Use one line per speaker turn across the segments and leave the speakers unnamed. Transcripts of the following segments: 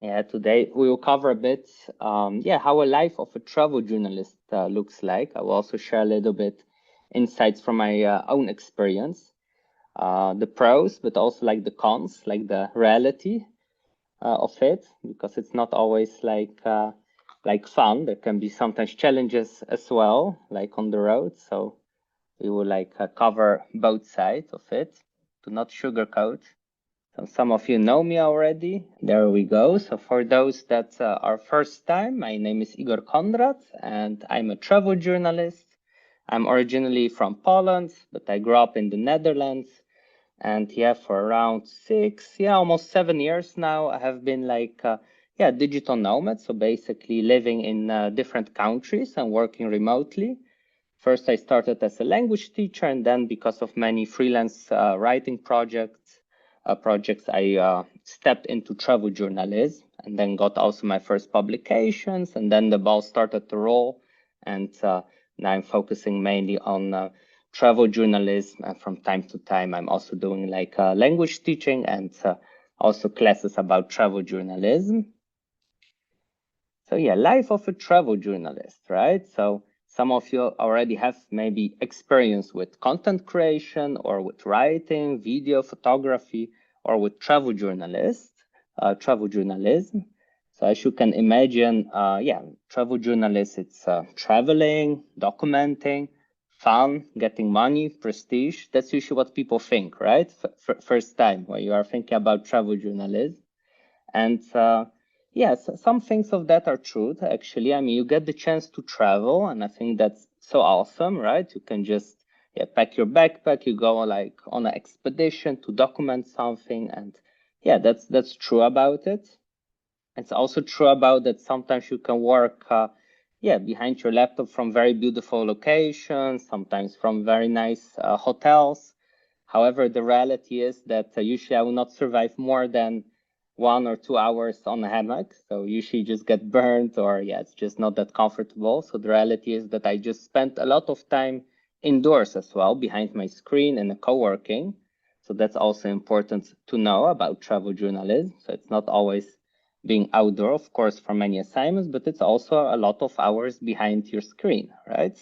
Yeah, today we will cover a bit, how a life of a travel journalist looks like. I will also share a little bit insights from my own experience, the pros, but also like the cons, like the reality of it, because it's not always like fun. There can be sometimes challenges as well, like on the road. So we will cover both sides of it, to not sugarcoat. So some of you know me already. There we go. So for those that are first time, my name is Igor Kondrat, and I'm a travel journalist. I'm originally from Poland, but I grew up in the Netherlands. And for around almost 7 years now, I have been digital nomad. So basically living in different countries and working remotely. First, I started as a language teacher, and then because of many freelance writing projects, I stepped into travel journalism, and then got also my first publications, and then the ball started to roll, and now I'm focusing mainly on travel journalism, and from time to time I'm also doing language teaching and also classes about travel journalism. So life of a travel journalist, right? So some of you already have maybe experience with content creation or with writing, video, photography, or with travel journalism. So as you can imagine, travel journalists, it's traveling, documenting, fun, getting money, prestige. That's usually what people think, right? First time when you are thinking about travel journalism. And yes, some things of that are true, actually. I mean, you get the chance to travel, and I think that's so awesome, right? You can just pack your backpack, you go like on an expedition to document something, and that's true about it. It's also true about that sometimes you can work behind your laptop from very beautiful locations, sometimes from very nice hotels. However, the reality is that usually I will not survive more than 1 or 2 hours on a hammock. So usually just get burnt, or it's just not that comfortable. So the reality is that I just spent a lot of time indoors as well, behind my screen and co-working. So that's also important to know about travel journalism. So it's not always being outdoor, of course, for many assignments, but it's also a lot of hours behind your screen, right?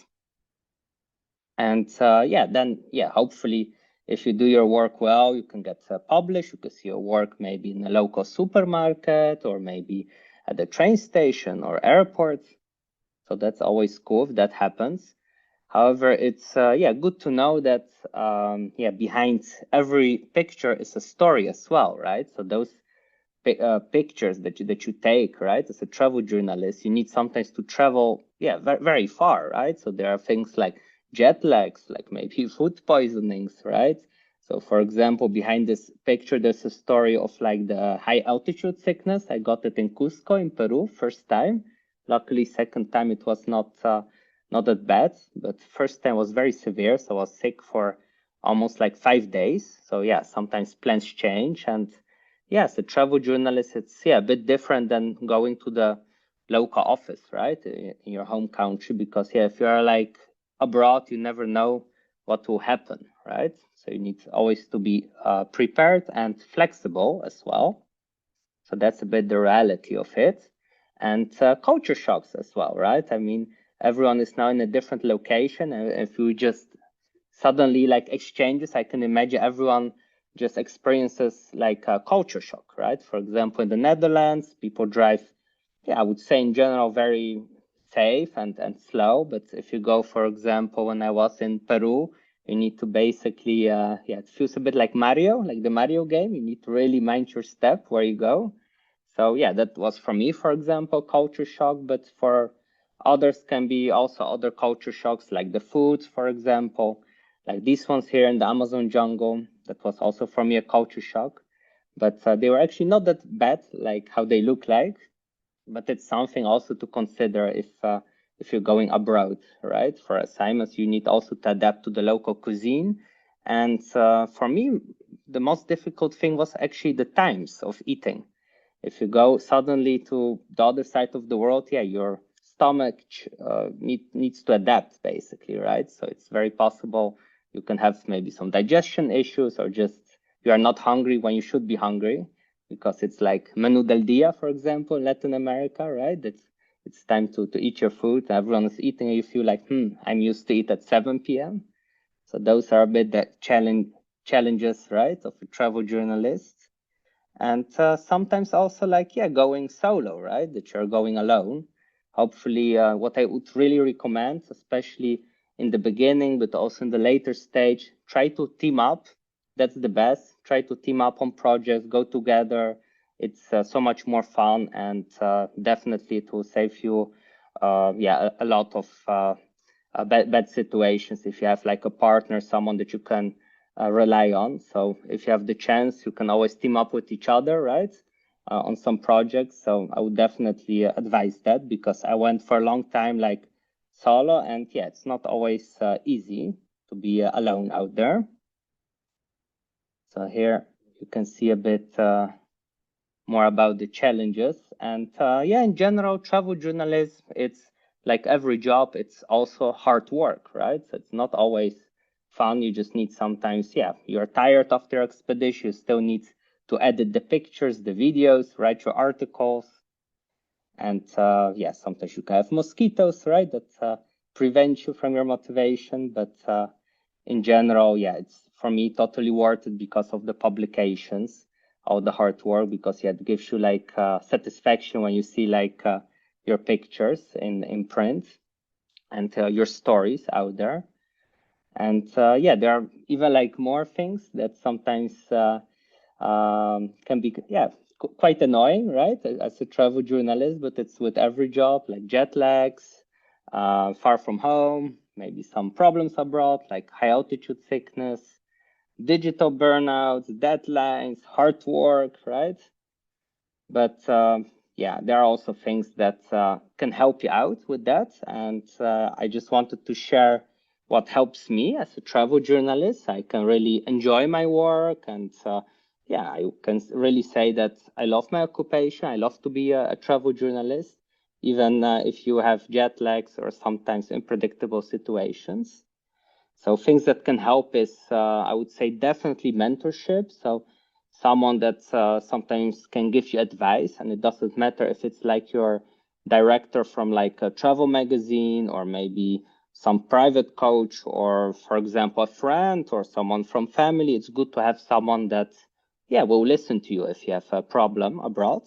And hopefully, if you do your work well, you can get published. You can see your work maybe in a local supermarket, or maybe at the train station or airport. So that's always cool if that happens. However, it's good to know that behind every picture is a story as well, right? So those pictures that you take, right, as a travel journalist, you need sometimes to travel very, very far, right? So there are things like jet lags, like maybe food poisonings, right? So for example, behind this picture there's a story of like the high altitude sickness. I got it in Cusco in Peru first time. Luckily second time it was not that bad, but first time was very severe, so I was sick for almost like 5 days. So sometimes plans change, and yes, a travel journalist, it's a bit different than going to the local office, right, in your home country, because if you are like abroad, you never know what will happen, right? So you need always to be prepared and flexible as well. So that's a bit the reality of it. And culture shocks as well, right? I mean, everyone is now in a different location, and if you just suddenly like exchanges, I can imagine everyone just experiences like a culture shock, right? For example, in the Netherlands, people drive, I would say in general, very safe and slow. But if you go, for example, when I was in Peru, you need to basically, it feels a bit like Mario, like the Mario game. You need to really mind your step where you go. So that was for me, for example, culture shock. But for others can be also other culture shocks, like the foods, for example, like these ones here in the Amazon jungle. That was also for me a culture shock, but they were actually not that bad, like how they look like. But it's something also to consider if you're going abroad, right? For assignments, you need also to adapt to the local cuisine. And for me, the most difficult thing was actually the times of eating. If you go suddenly to the other side of the world, your stomach needs to adapt, basically, right? So it's very possible you can have maybe some digestion issues, or just you are not hungry when you should be hungry, because it's like menu del dia, for example, in Latin America, right? It's time to eat your food. Everyone is eating, and you feel like, I'm used to eat at 7 p.m. So those are a bit the challenges, right, of a travel journalist. And sometimes also like, going solo, right, that you're going alone. Hopefully, what I would really recommend, especially in the beginning, but also in the later stage, try to team up. That's the best. Try to team up on projects, go together. It's so much more fun, and definitely it will save you, a lot of bad situations if you have like a partner, someone that you can rely on. So if you have the chance, you can always team up with each other, right? On some projects. So I would definitely advise that, because I went for a long time like solo, and it's not always easy to be alone out there. So here you can see a bit more about the challenges. And in general, travel journalism, it's like every job, it's also hard work, right? So it's not always fun. You just need sometimes, you're tired after expedition, you still need to edit the pictures, the videos, write your articles. And sometimes you can have mosquitoes, right? That prevent you from your motivation. But in general, it's for me totally worth it because of the publications, all the hard work, because it gives you like satisfaction when you see like your pictures in print, and your stories out there. And there are even like more things that sometimes can be quite annoying, right, as a travel journalist. But it's with every job, like jet lags, far from home, maybe some problems abroad, like high altitude sickness, digital burnouts, deadlines, hard work, right? But there are also things that can help you out with that. And I just wanted to share what helps me as a travel journalist. I can really enjoy my work, and I can really say that I love my occupation. I love to be a travel journalist, even if you have jet lags or sometimes unpredictable situations. So things that can help is, I would say, definitely mentorship. So someone that sometimes can give you advice, and it doesn't matter if it's like your director from like a travel magazine, or maybe some private coach, or for example, a friend or someone from family. It's good to have someone that, will listen to you if you have a problem abroad.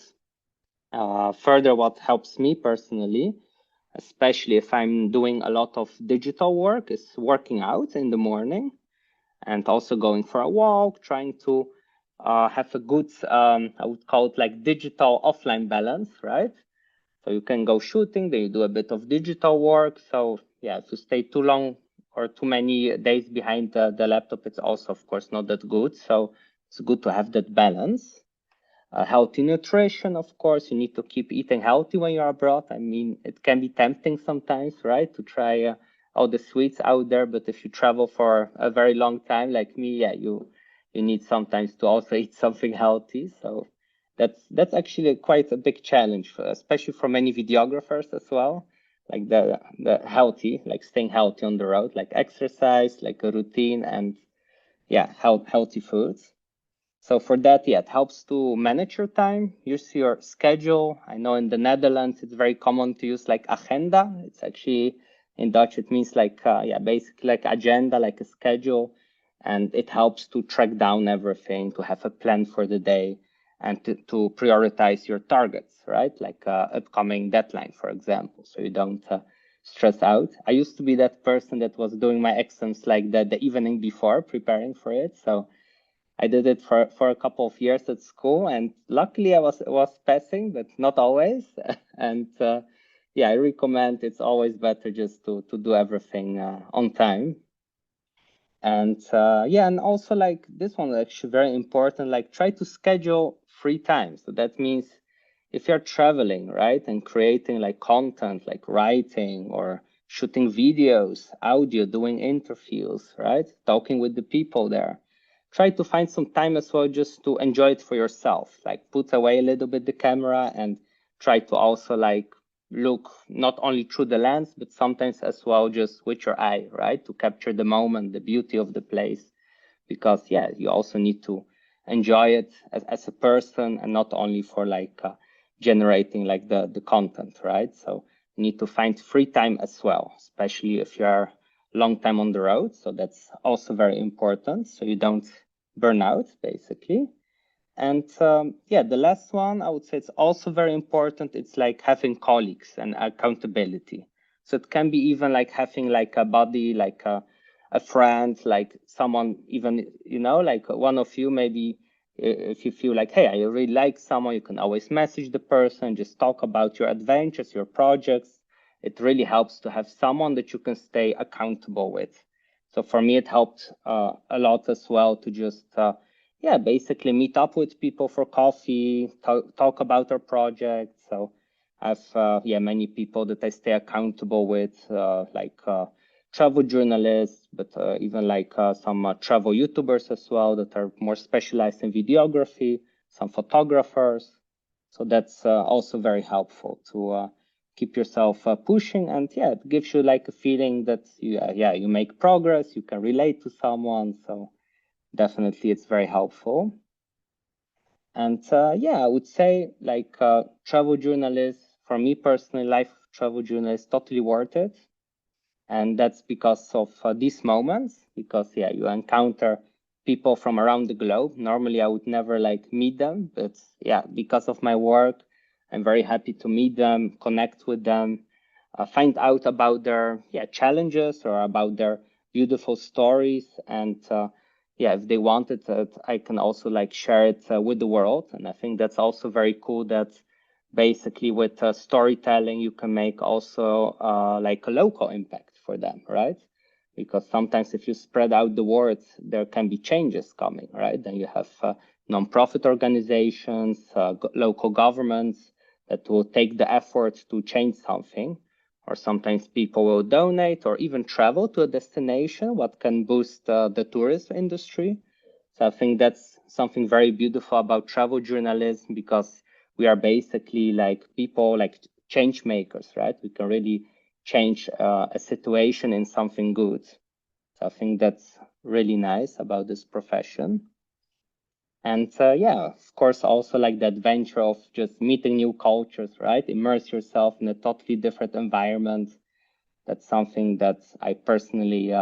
Further, what helps me personally, especially if I'm doing a lot of digital work, is working out in the morning, and also going for a walk, trying to have a good, I would call it like digital offline balance, right? So you can go shooting, then you do a bit of digital work. So if you stay too long or too many days behind the laptop, it's also, of course, not that good. So it's good to have that balance. Healthy nutrition, of course, you need to keep eating healthy when you're abroad. I mean, it can be tempting sometimes, right, to try all the sweets out there. But if you travel for a very long time, like me, you need sometimes to also eat something healthy. So that's actually quite a big challenge, especially for many videographers as well. Like the healthy, like staying healthy on the road, like exercise, like a routine, and healthy foods. So for that, it helps to manage your time, use your schedule. I know in the Netherlands, it's very common to use like agenda. It's actually in Dutch, it means like, basically like agenda, like a schedule. And it helps to track down everything, to have a plan for the day, and to prioritize your targets, right? Like upcoming deadline, for example, so you don't stress out. I used to be that person that was doing my exams like the evening before, preparing for it. So I did it for a couple of years at school, and luckily I was passing, but not always. And I recommend, it's always better just to do everything on time. And and also like this one actually very important, like try to schedule free time. So that means if you're traveling, right, and creating like content, like writing or shooting videos, audio, doing interviews, right, talking with the people there, try to find some time as well just to enjoy it for yourself. Like put away a little bit the camera, and try to also like look not only through the lens, but sometimes as well just with your eye, right, to capture the moment, the beauty of the place. Because you also need to enjoy it as a person and not only for like generating like the content, right? So you need to find free time as well, especially if you are long time on the road. So that's also very important. So you don't burn out basically. And yeah, the last one, I would say it's also very important. It's like having colleagues and accountability. So it can be even like having like a buddy, like a friend, like someone even, you know, like one of you maybe if you feel like, hey, I really like someone, you can always message the person, just talk about your adventures, your projects. It really helps to have someone that you can stay accountable with. So for me, it helped a lot as well to just yeah, basically meet up with people for coffee, talk about our project. So I've yeah, many people that I stay accountable with, like travel journalists, but even like some travel YouTubers as well that are more specialized in videography, some photographers. So that's also very helpful to keep yourself pushing, and yeah, it gives you like a feeling that you, yeah, you make progress, you can relate to someone. So definitely it's very helpful. And yeah, I would say like travel journalists, for me personally, life travel journalists, totally worth it. And that's because of these moments, because yeah, you encounter people from around the globe. Normally I would never like meet them, but yeah, because of my work, I'm very happy to meet them, connect with them, find out about their yeah challenges or about their beautiful stories. And yeah, if they wanted it, I can also like share it with the world. And I think that's also very cool that basically with storytelling you can make also like a local impact for them, right? Because sometimes if you spread out the word, there can be changes coming, right? Then you have non-profit organizations, local governments that will take the effort to change something, or sometimes people will donate or even travel to a destination what can boost the tourism industry. So I think that's something very beautiful about travel journalism, because we are basically like people, like change makers, right? We can really change a situation in something good. So I think that's really nice about this profession. And yeah, of course, also like the adventure of just meeting new cultures, right? Immerse yourself in a totally different environment. That's something that I personally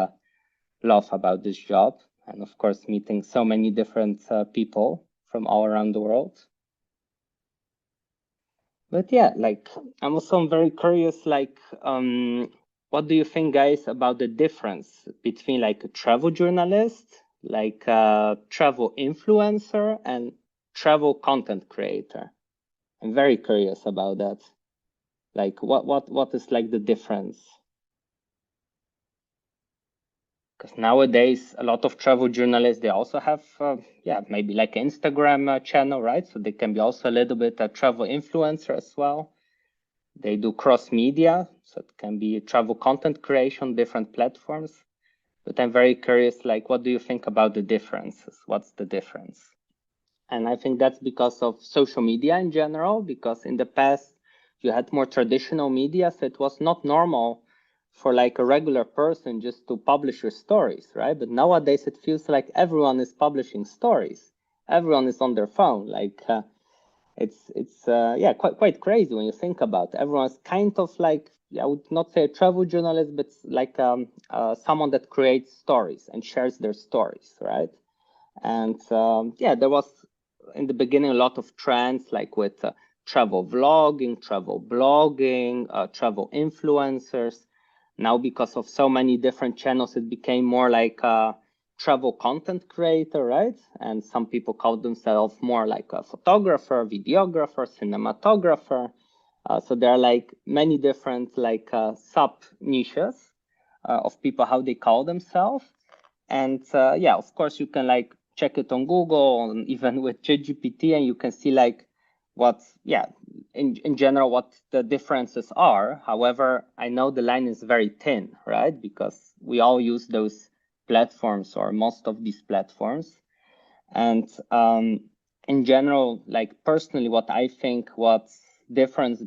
love about this job. And of course, meeting so many different people from all around the world. But yeah, like I'm very curious, like what do you think, guys, about the difference between like a travel journalist, like a travel influencer, and travel content creator? I'm very curious about that. Like what is like the difference? Because nowadays a lot of travel journalists, they also have yeah, maybe like an Instagram channel, right? So they can be also a little bit a travel influencer as well. They do cross media, so it can be travel content creation, different platforms. But I'm very curious, like, what do you think about the differences? What's the difference? And I think that's because of social media in general, because in the past you had more traditional media, so it was not normal for like a regular person just to publish your stories, right? But nowadays it feels like everyone is publishing stories. Everyone is on their phone, like it's yeah, quite crazy when you think about it. Everyone's kind of like, I would not say a travel journalist, but like someone that creates stories and shares their stories, right? And yeah, there was in the beginning a lot of trends like with travel vlogging, travel blogging, travel influencers. Now, because of so many different channels, it became more like a travel content creator, right? And some people call themselves more like a photographer, videographer, cinematographer. So there are like many different like sub niches of people how they call themselves. And yeah, of course, you can like check it on Google and even with ChatGPT, and you can see like what, yeah, in general, what the differences are. However, I know the line is very thin, right? Because we all use those platforms or most of these platforms. And in general, like personally, what I think what's different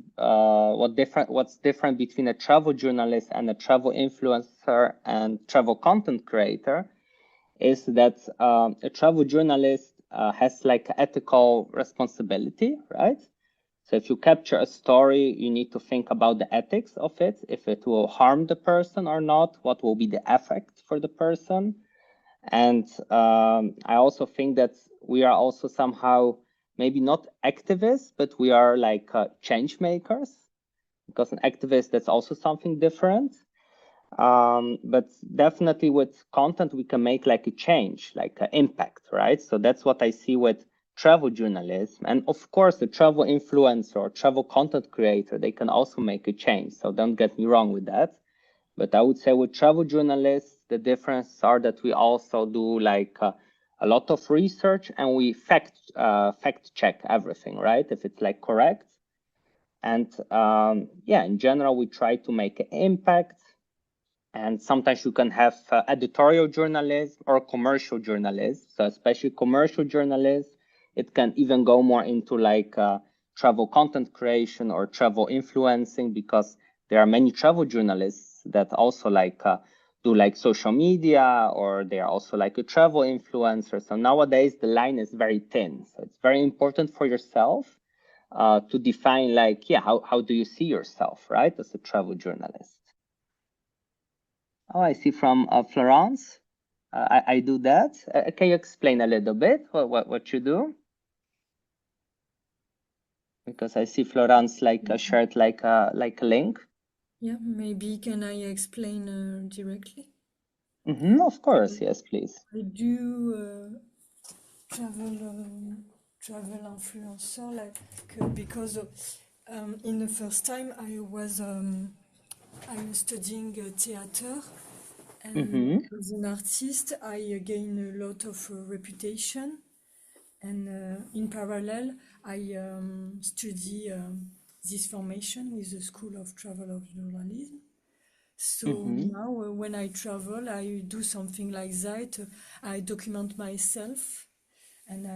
between a travel journalist and a travel influencer and travel content creator is that a travel journalist has like ethical responsibility, right? So if you capture a story, you need to think about the ethics of it, if it will harm the person or not, what will be the effect for the person. And I also think that we are also somehow maybe not activists, but we are like change makers, because an activist, that's also something different. But definitely with content, we can make like a change, like an impact, right? So that's what I see with travel journalism. And of course, the travel influencer or travel content creator, they can also make a change. So don't get me wrong with that. But I would say with travel journalists, the differences are that we also do like a lot of research and we fact check everything, right? If it's like correct. And yeah, in general, we try to make an impact. And sometimes you can have editorial journalism or commercial journalism. So especially commercial journalism, it can even go more into like travel content creation or travel influencing, because there are many travel journalists that also like do like social media, or they are also like a travel influencer. So nowadays the line is very thin. So it's very important for yourself to define like, yeah, how do you see yourself, right, as a travel journalist? Oh, I see from Florence. I do that. Can you explain a little bit what you do? Because I see Florence like shared like a link.
Yeah, maybe can I explain directly?
Of course, yes, please.
I do travel influencer like because in the first time I was studying theater, and as an artist I gain a lot of reputation, and in parallel I study this formation with the School of Travel of Journalism. So now, when I travel, I do something like that. I document myself, and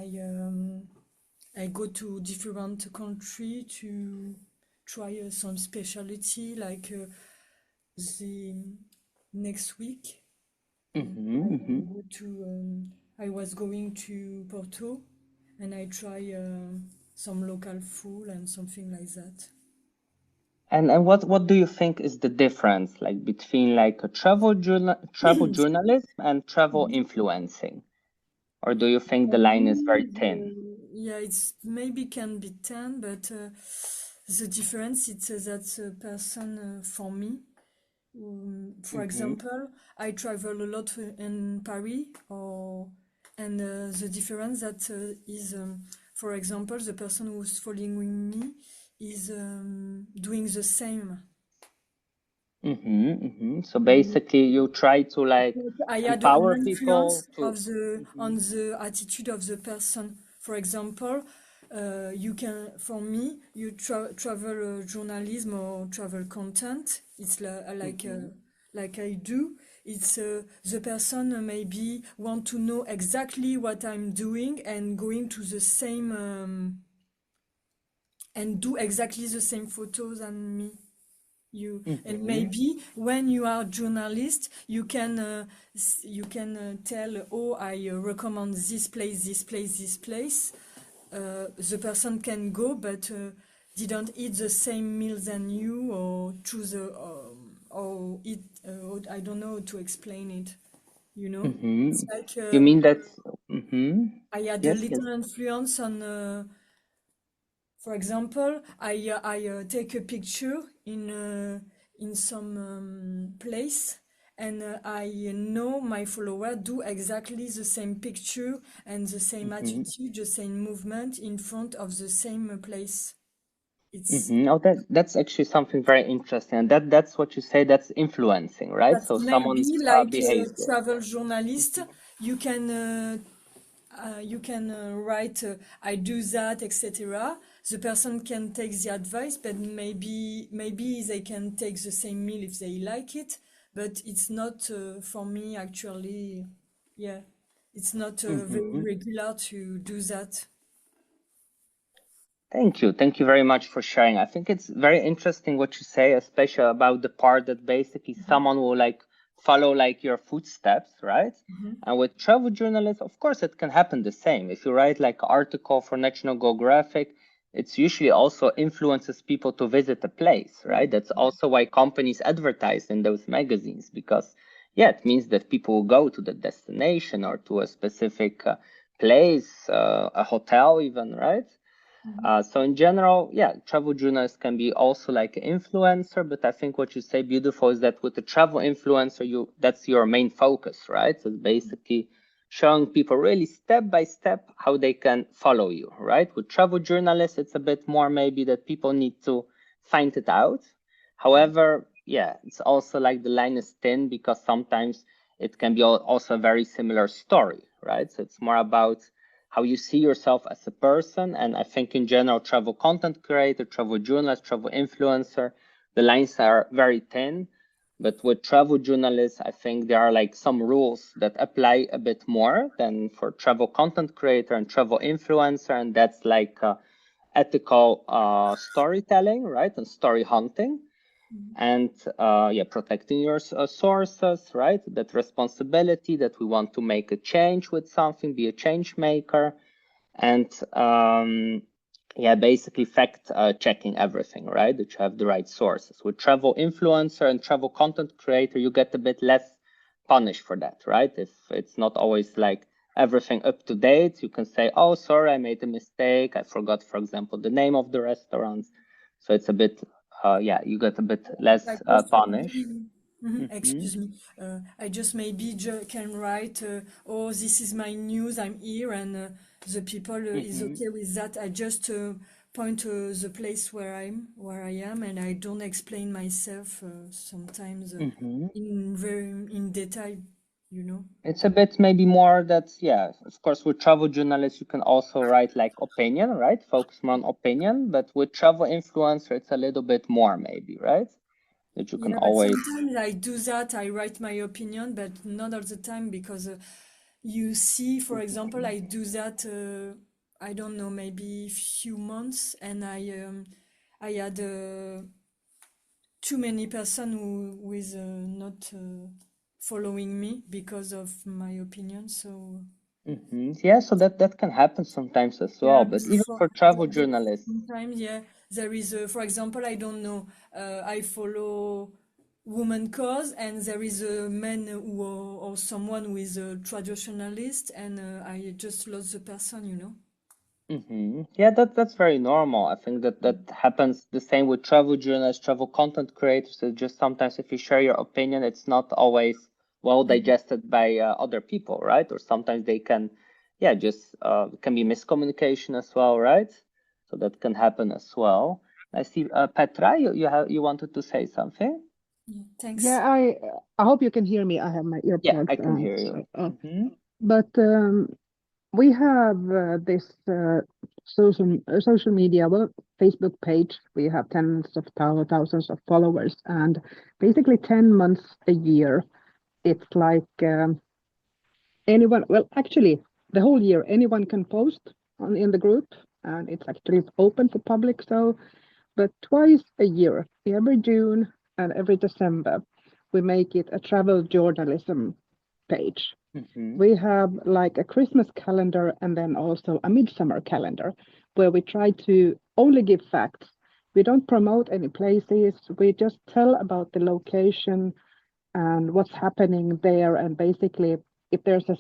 I go to different country to try some specialty. Like the next week, go to. I was going to Porto, and I try some local food and something like that.
And what do you think is the difference like between like a travel journalism and travel influencing? Or do you think the
For
line is very
me,
thin?
yeah, it's maybe can be 10, but the difference it's that person for me. For example, I travel a lot in Paris, and the difference that is, for example, the person who's following me is doing the same.
So basically, you try to like
I had an
empower people
influence
to.
on the attitude of the person. For example, you can, for me, you travel journalism or travel content. It's like I do. It's the person maybe want to know exactly what I'm doing and going to the same and do exactly the same photos than me. You and maybe when you are a journalist you can tell, oh, I recommend this place, this place, this place. The person can go, but didn't eat the same meal than you, or choose or eat I don't know how to explain it, you know. It's like
You mean that?
I had a
Yes, yes.
little influence on for example, I take a picture in some place, and I know my follower do exactly the same picture and the same attitude, the same movement in front of the same place. It's
Oh, that's actually something very interesting. And that's what you say. That's influencing, right?
That's
So someone's
maybe like a
behavior.
travel journalist. You can write, I do that, etc. The person can take the advice, but maybe they can take the same meal if they like it. But it's not for me actually. Yeah, it's not very regular to do that.
Thank you. Thank you very much for sharing. I think it's very interesting what you say, especially about the part that basically someone will like follow like your footsteps, right? And with travel journalists, of course, it can happen the same. If you write like an article for National Geographic, it's usually also influences people to visit a place, right? That's also why companies advertise in those magazines, because yeah, it means that people will go to the destination or to a specific place, a hotel even, right? So in general, yeah, travel journalists can be also like an influencer, but I think what you say beautiful is that with the travel influencer, that's your main focus, right? So it's basically showing people really step by step how they can follow you, right? With travel journalists, it's a bit more maybe that people need to find it out. However, yeah, it's also like the line is thin because sometimes it can be also a very similar story, right? So it's more about how you see yourself as a person. And I think in general, travel content creator, travel journalist, travel influencer, the lines are very thin. But with travel journalists, I think there are like some rules that apply a bit more than for travel content creator and travel influencer. And that's like ethical storytelling, right? And story hunting. And yeah, protecting your sources, right? That responsibility that we want to make a change with something, be a change maker, and yeah, basically fact checking everything, right? That you have the right sources. With travel influencer and travel content creator, you get a bit less punished for that, right? If it's not always like everything up to date, you can say, oh, sorry, I made a mistake. I forgot, for example, the name of the restaurant. So it's a bit yeah, you get a bit less punished.
Excuse me. I just maybe can write, oh, this is my news, I'm here, and the people is okay with that. I just point to the place where I am, and I don't explain myself sometimes in detail, you know.
It's a bit maybe more that, yeah, of course, with travel journalists, you can also write like opinion, right? Focus more on opinion, but with travel influencer, it's a little bit more maybe, right? That you can
Yeah, but
always.
sometimes I do that. I write my opinion, but not all the time because you see, for example, I do that. I don't know, maybe few months, and I had too many person who is not following me because of my opinion. So
Yeah, so that can happen sometimes as
yeah,
well, but even for travel journalists.
sometimes, yeah, there is a, for example, I don't know, I follow woman cause, and there is a man who or someone who is a traditionalist, and I just lost the person, you know.
Yeah, that's very normal. I think that happens the same with travel journalists, travel content creators. It's just sometimes if you share your opinion, it's not always well digested by other people, right? Or sometimes they can, yeah, just can be miscommunication as well, right? So that can happen as well. I see, Petra, you wanted to say something?
Yeah, thanks.
Yeah, I hope you can hear me. I have my
Yeah, I
earplugs
can
on.
hear you.
But we have this social media, well, Facebook page. We have tens of thousands of followers, and basically 10 months a year. It's like anyone. Well, actually, the whole year anyone can post in the group, and it's actually open for public. So, but twice a year, every June and every December, we make it a travel journalism page. We have like a Christmas calendar and then also a midsummer calendar where we try to only give facts. We don't promote any places. We just tell about the location and what's happening there. And basically, if there's a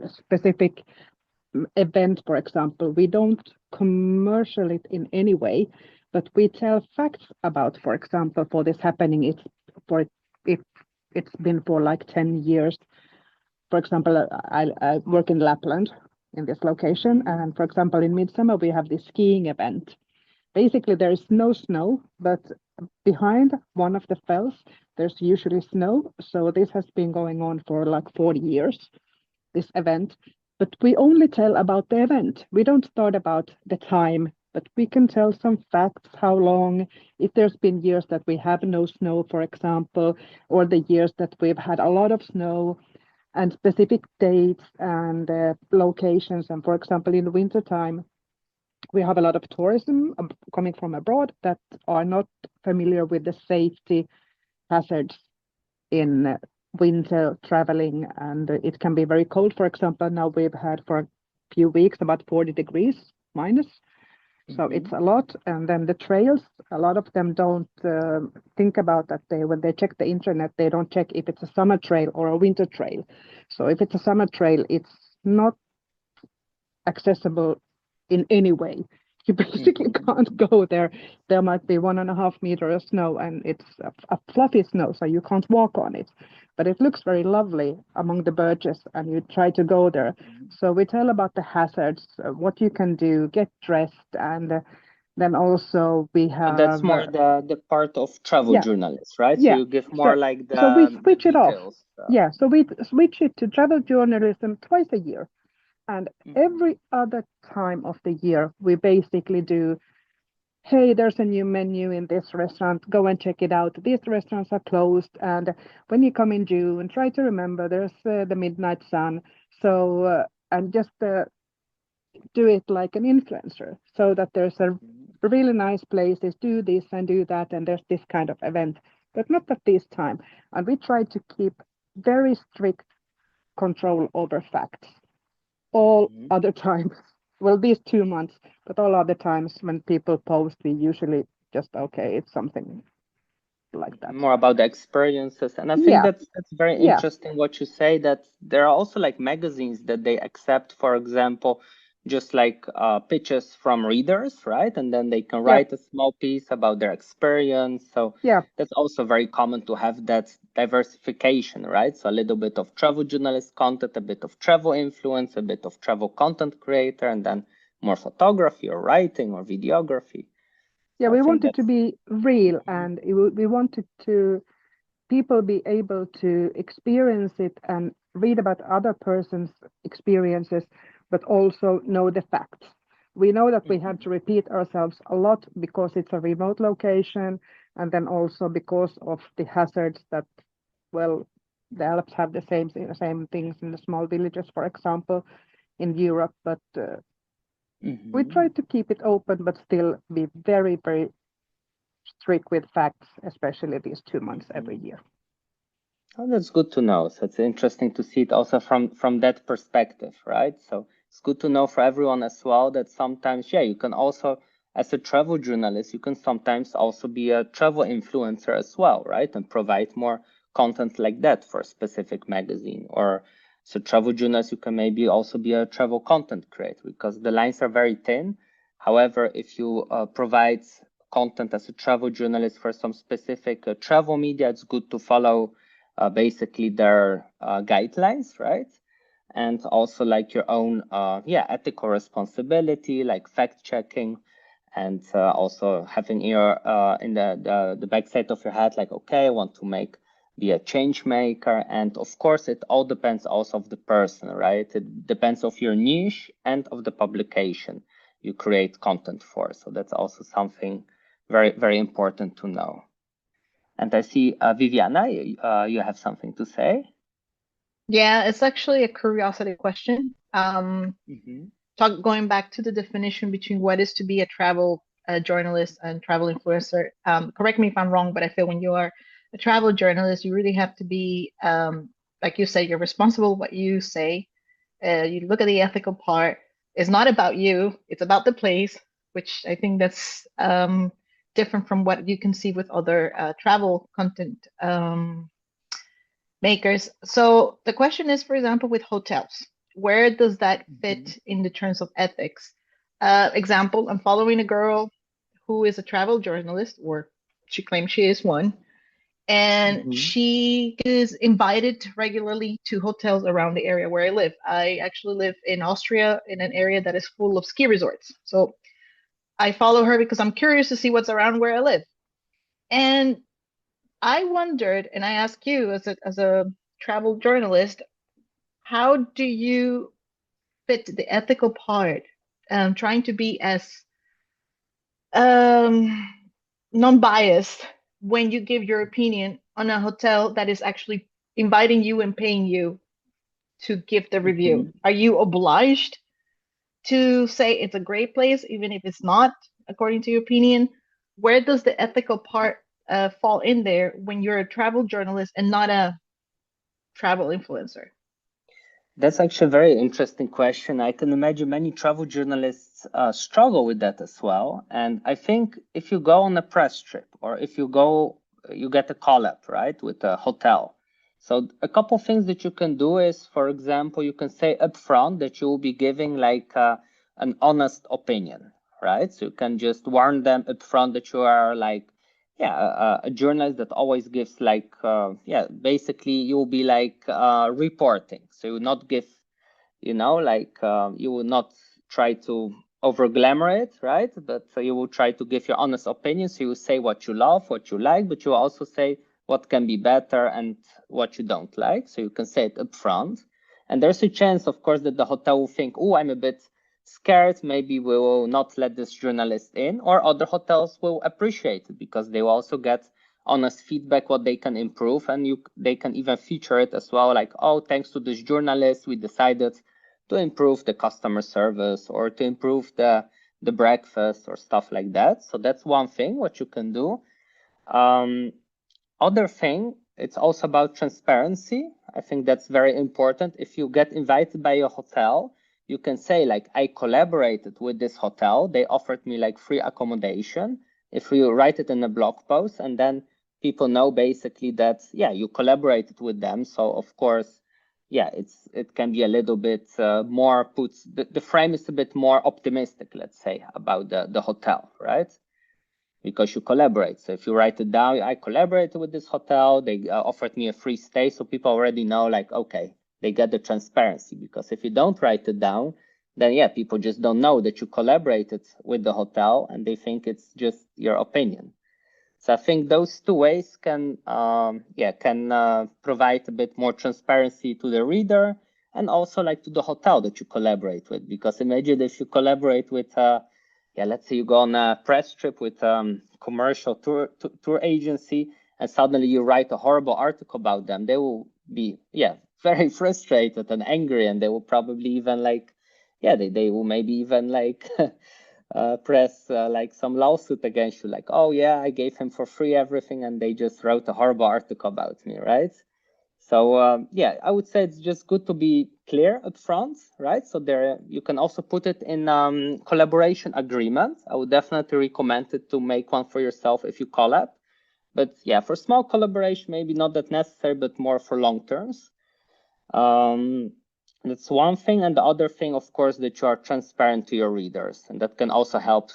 specific event, for example, we don't commercial it in any way, but we tell facts about, for example, for this happening. If it's been for like 10 years. For example, I work in Lapland in this location, and for example, in midsummer we have this skiing event. Basically, there is no snow, but behind one of the fells, there's usually snow. So this has been going on for like 40 years, this event. But we only tell about the event. We don't start about the time, but we can tell some facts, how long, if there's been years that we have no snow, for example, or the years that we've had a lot of snow, and specific dates and locations. And for example, in the wintertime, we have a lot of tourism coming from abroad that are not familiar with the safety hazards in winter traveling, and it can be very cold. For example, now we've had for a few weeks about 40 degrees minus. So it's a lot. And then the trails, a lot of them don't think about that. When they check the internet, they don't check if it's a summer trail or a winter trail. So if it's a summer trail, it's not accessible in any way. You basically can't go there. There might be 1.5 meters of snow, and it's a fluffy snow, so you can't walk on it. But it looks very lovely among the birches, and you try to go there. So we tell about the hazards, what you can do, get dressed, and then also we have.
That's more the part of travel journalists, right? So
Yeah.
you give more like
So we
the
switch it off.
details.
Yeah. So we switch it to travel journalism twice a year. And every other time of the year, we basically do, hey, there's a new menu in this restaurant. Go and check it out. These restaurants are closed. And when you come in June, try to remember there's the midnight sun. So, and just do it like an influencer so that there's a really nice places, do this and do that. And there's this kind of event, but not at this time. And we try to keep very strict control over facts. All other times, well, these 2 months, but all other times when people post, we usually just, okay, it's something like that.
More about the experiences. And I think that's very interesting what you say, that there are also like magazines that they accept, for example, just like pitches from readers, right? And then they can write a small piece about their experience. So that's also very common to have that diversification, right? So a little bit of travel journalist content, a bit of travel influence, a bit of travel content creator, and then more photography or writing or videography.
Yeah, we wanted to be real, and we wanted to people be able to experience it and read about other person's experiences, but also know the facts. We know that we have to repeat ourselves a lot because it's a remote location, and then also because of the hazards that, well, the Alps have the same things in the small villages, for example, in Europe. But we try to keep it open, but still be very, very strict with facts, especially these 2 months every year.
Oh, that's good to know. So it's interesting to see it also from that perspective, right? So it's good to know for everyone as well that sometimes, you can also, as a travel journalist, you can sometimes also be a travel influencer as well, right? And provide more content like that for a specific magazine. Or so travel journalist, you can maybe also be a travel content creator, because the lines are very thin. However, if you provide content as a travel journalist for some specific travel media, it's good to follow basically their guidelines, right? And also like your own ethical responsibility, like fact checking, and also having your in the backside of your head, like, okay, I want to be a change maker. And of course it all depends also of the person, right? It depends of your niche and of the publication you create content for. So that's also something very, very important to know. And I see, Viviana, you have something to say?
Yeah, it's actually a curiosity question. Going back to the definition between what is to be a travel journalist and travel influencer. Correct me if I'm wrong, but I feel when you are a travel journalist, you really have to be, like you say, you're responsible for what you say. You look at the ethical part. It's not about you, it's about the place, which I think that's different from what you can see with other travel content makers. So the question is, for example, with hotels, where does that fit in the terms of ethics? Example, I'm following a girl who is a travel journalist, or she claims she is one, and she is invited regularly to hotels around the area where I live. I actually live in Austria in an area that is full of ski resorts. So I follow her because I'm curious to see what's around where I live. And I wondered, and I ask you as a travel journalist, how do you fit the ethical part, trying to be as non-biased when you give your opinion on a hotel that is actually inviting you and paying you to give the review? Are you obliged to say it's a great place, even if it's not according to your opinion? Where does the ethical part fall in there when you're a travel journalist and not a travel influencer?
That's actually a very interesting question. I can imagine many travel journalists struggle with that as well. And I think if you go on a press trip or if you go, you get a call-up, right, with a hotel. So a couple of things that you can do is, for example, you can say upfront that you will be giving like an honest opinion, right? So you can just warn them upfront that you are like, yeah, a journalist that always gives like, yeah, basically you'll be like reporting. So you will not give, you know, like you will not try to over glamour it, right? But you will try to give your honest opinion. So you will say what you love, what you like, but you will also say what can be better and what you don't like. So you can say it up front. And there's a chance, of course, that the hotel will think, oh, I'm a bit scared, maybe we will not let this journalist in, or other hotels will appreciate it because they will also get honest feedback what they can improve, and they can even feature it as well, like, oh, thanks to this journalist we decided to improve the customer service or to improve the breakfast or stuff like that. So that's one thing what you can do. Other thing, it's also about transparency. I think that's very important. If you get invited by a hotel, you can say like, I collaborated with this hotel. They offered me like free accommodation. If you write it in a blog post, and then people know basically that, yeah, you collaborated with them. So of course, yeah, it can be a little bit more the frame is a bit more optimistic, let's say, about the hotel, right? Because you collaborate. So if you write it down, I collaborated with this hotel, they offered me a free stay. So people already know like, okay, they get the transparency. Because if you don't write it down, then yeah, people just don't know that you collaborated with the hotel and they think it's just your opinion. So I think those two ways can provide a bit more transparency to the reader and also like to the hotel that you collaborate with. Because imagine if you collaborate with let's say you go on a press trip with commercial tour agency, and suddenly you write a horrible article about them. They will be very frustrated and angry, and they will probably even like they will maybe even like press like some lawsuit against you, like, oh yeah, I gave him for free everything and they just wrote a horrible article about me, right? So I would say it's just good to be clear up front, right? So there you can also put it in collaboration agreement. I would definitely recommend it to make one for yourself if you collab. But yeah, for small collaboration, maybe not that necessary, but more for long terms. That's one thing. And the other thing, of course, that you are transparent to your readers. And that can also help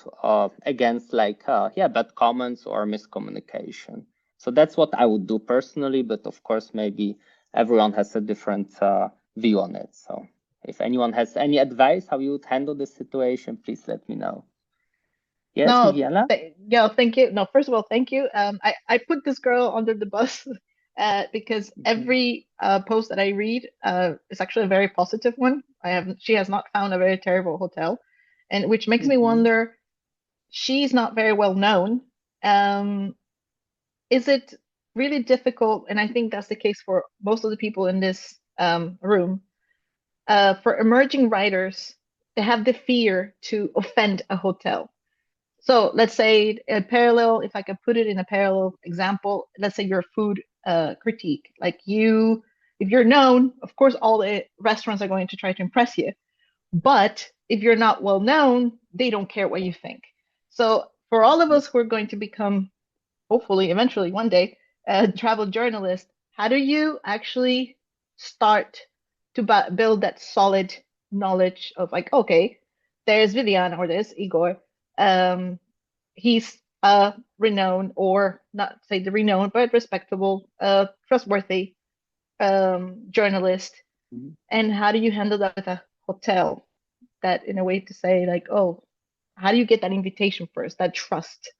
against like, bad comments or miscommunication. So that's what I would do personally. But of course, maybe everyone has a different view on it. So if anyone has any advice how you would handle this situation, please let me know. Yes,
No,
Viviana?
thank you. No, first of all, thank you. I put this girl under the bus because every post that I read is actually a very positive one. She has not found a very terrible hotel, and which makes me wonder, she's not very well known. Is it really difficult? And I think that's the case for most of the people in this room. For emerging writers, they have the fear to offend a hotel. So let's say a parallel, if I could put it in a parallel example, let's say your food critique. Like if you're known, of course, all the restaurants are going to try to impress you. But if you're not well known, they don't care what you think. So for all of us who are going to become, hopefully, eventually, one day, travel journalists, how do you actually start to build that solid knowledge of like, okay, there's Vivian or there's Igor. He's a renowned, or not say the renowned, but respectable, trustworthy journalist. And how do you handle that with a hotel? That in a way to say like, oh, how do you get that invitation first, that trust?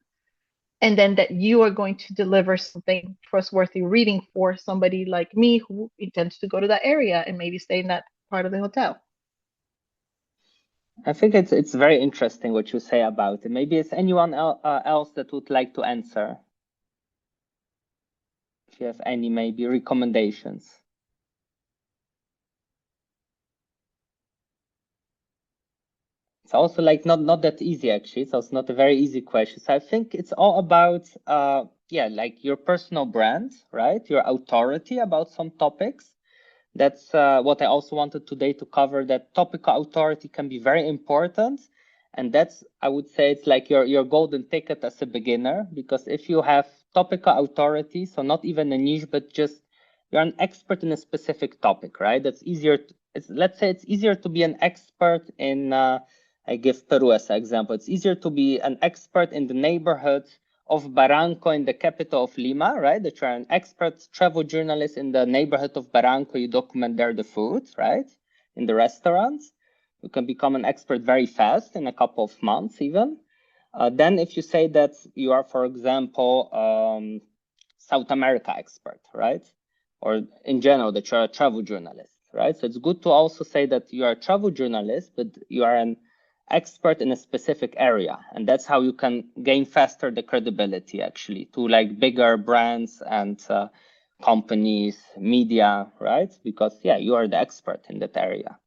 And then that you are going to deliver something trustworthy reading for somebody like me who intends to go to that area and maybe stay in that part of the hotel.
I think it's very interesting what you say about it. Maybe is anyone else that would like to answer? If you have any maybe recommendations. It's also like not that easy actually. So it's not a very easy question. So I think it's all about like your personal brand, right? Your authority about some topics. that's what I also wanted today to cover, that topical authority can be very important. And that's, I would say, it's like your golden ticket as a beginner, because if you have topical authority, so not even a niche, but just you're an expert in a specific topic, right? That's easier. Let's say it's easier to be an expert in, I give Peru as an example. It's easier to be an expert in the neighborhood of Barranco in the capital of Lima, right? That you're an expert travel journalist in the neighborhood of Barranco, you document there the food, right? In the restaurants. You can become an expert very fast in a couple of months even. Then if you say that you are, for example, South America expert, right? Or in general, that you're a travel journalist, right? So it's good to also say that you are a travel journalist, but you are an expert in a specific area. And that's how you can gain faster the credibility, actually, to like bigger brands and companies, media, right? Because yeah, you are the expert in that area.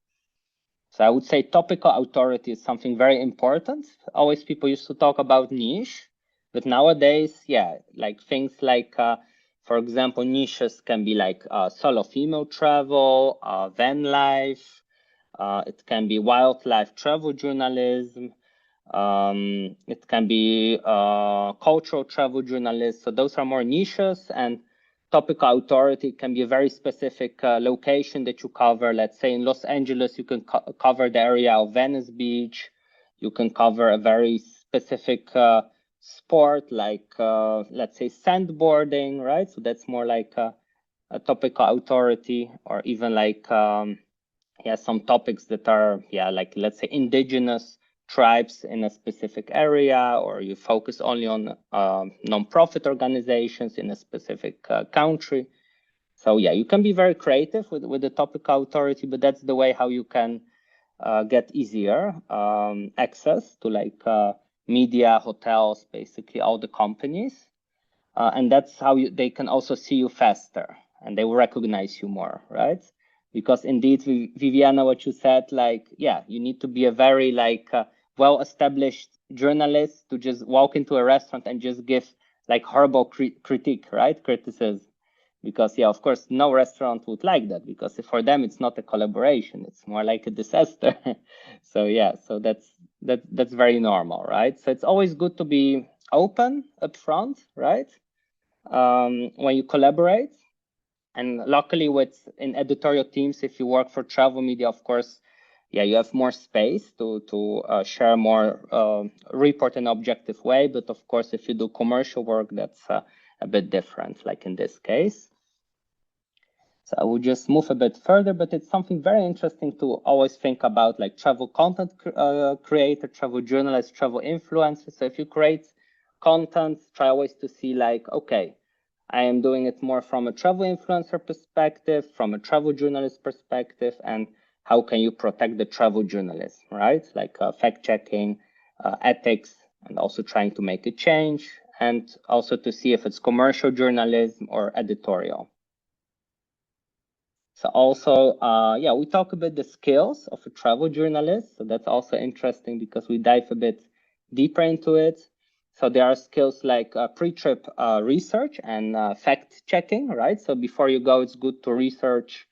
So I would say topical authority is something very important. Always people used to talk about niche, but nowadays, yeah, like things like, for example, niches can be like solo female travel, van life, it can be wildlife travel journalism, it can be cultural travel journalists. So those are more niches, and topical authority can be a very specific location that you cover. Let's say in Los Angeles, you can cover the area of Venice Beach. You can cover a very specific sport, like let's say sandboarding, right? So that's more like a topical authority, or even like yeah, some topics that are, yeah, like let's say indigenous tribes in a specific area, or you focus only on non-profit organizations in a specific country. So yeah, you can be very creative with the topical authority, but that's the way how you can get easier access to like media, hotels, basically all the companies. And that's how they can also see you faster, and they will recognize you more, right? Because indeed, Viviana, what you said, like, yeah, you need to be a very like well-established journalist to just walk into a restaurant and just give like horrible critique, right? Criticism. Because yeah, of course, no restaurant would like that, because for them it's not a collaboration; it's more like a disaster. So yeah, so that's very normal, right? So it's always good to be open upfront, right? When you collaborate. And luckily in editorial teams, if you work for travel media, of course, yeah, you have more space to share more, report in an objective way. But of course, if you do commercial work, that's a bit different, like in this case. So I will just move a bit further, but it's something very interesting to always think about, like travel content creator, travel journalist, travel influencer. So if you create content, try always to see like, okay, I am doing it more from a travel influencer perspective, from a travel journalist perspective, and how can you protect the travel journalism, right? Like fact checking, ethics, and also trying to make a change, and also to see if it's commercial journalism or editorial. So also, yeah, we talk about the skills of a travel journalist. So that's also interesting because we dive a bit deeper into it. So there are skills like pre-trip research and fact checking, right? So before you go, it's good to research,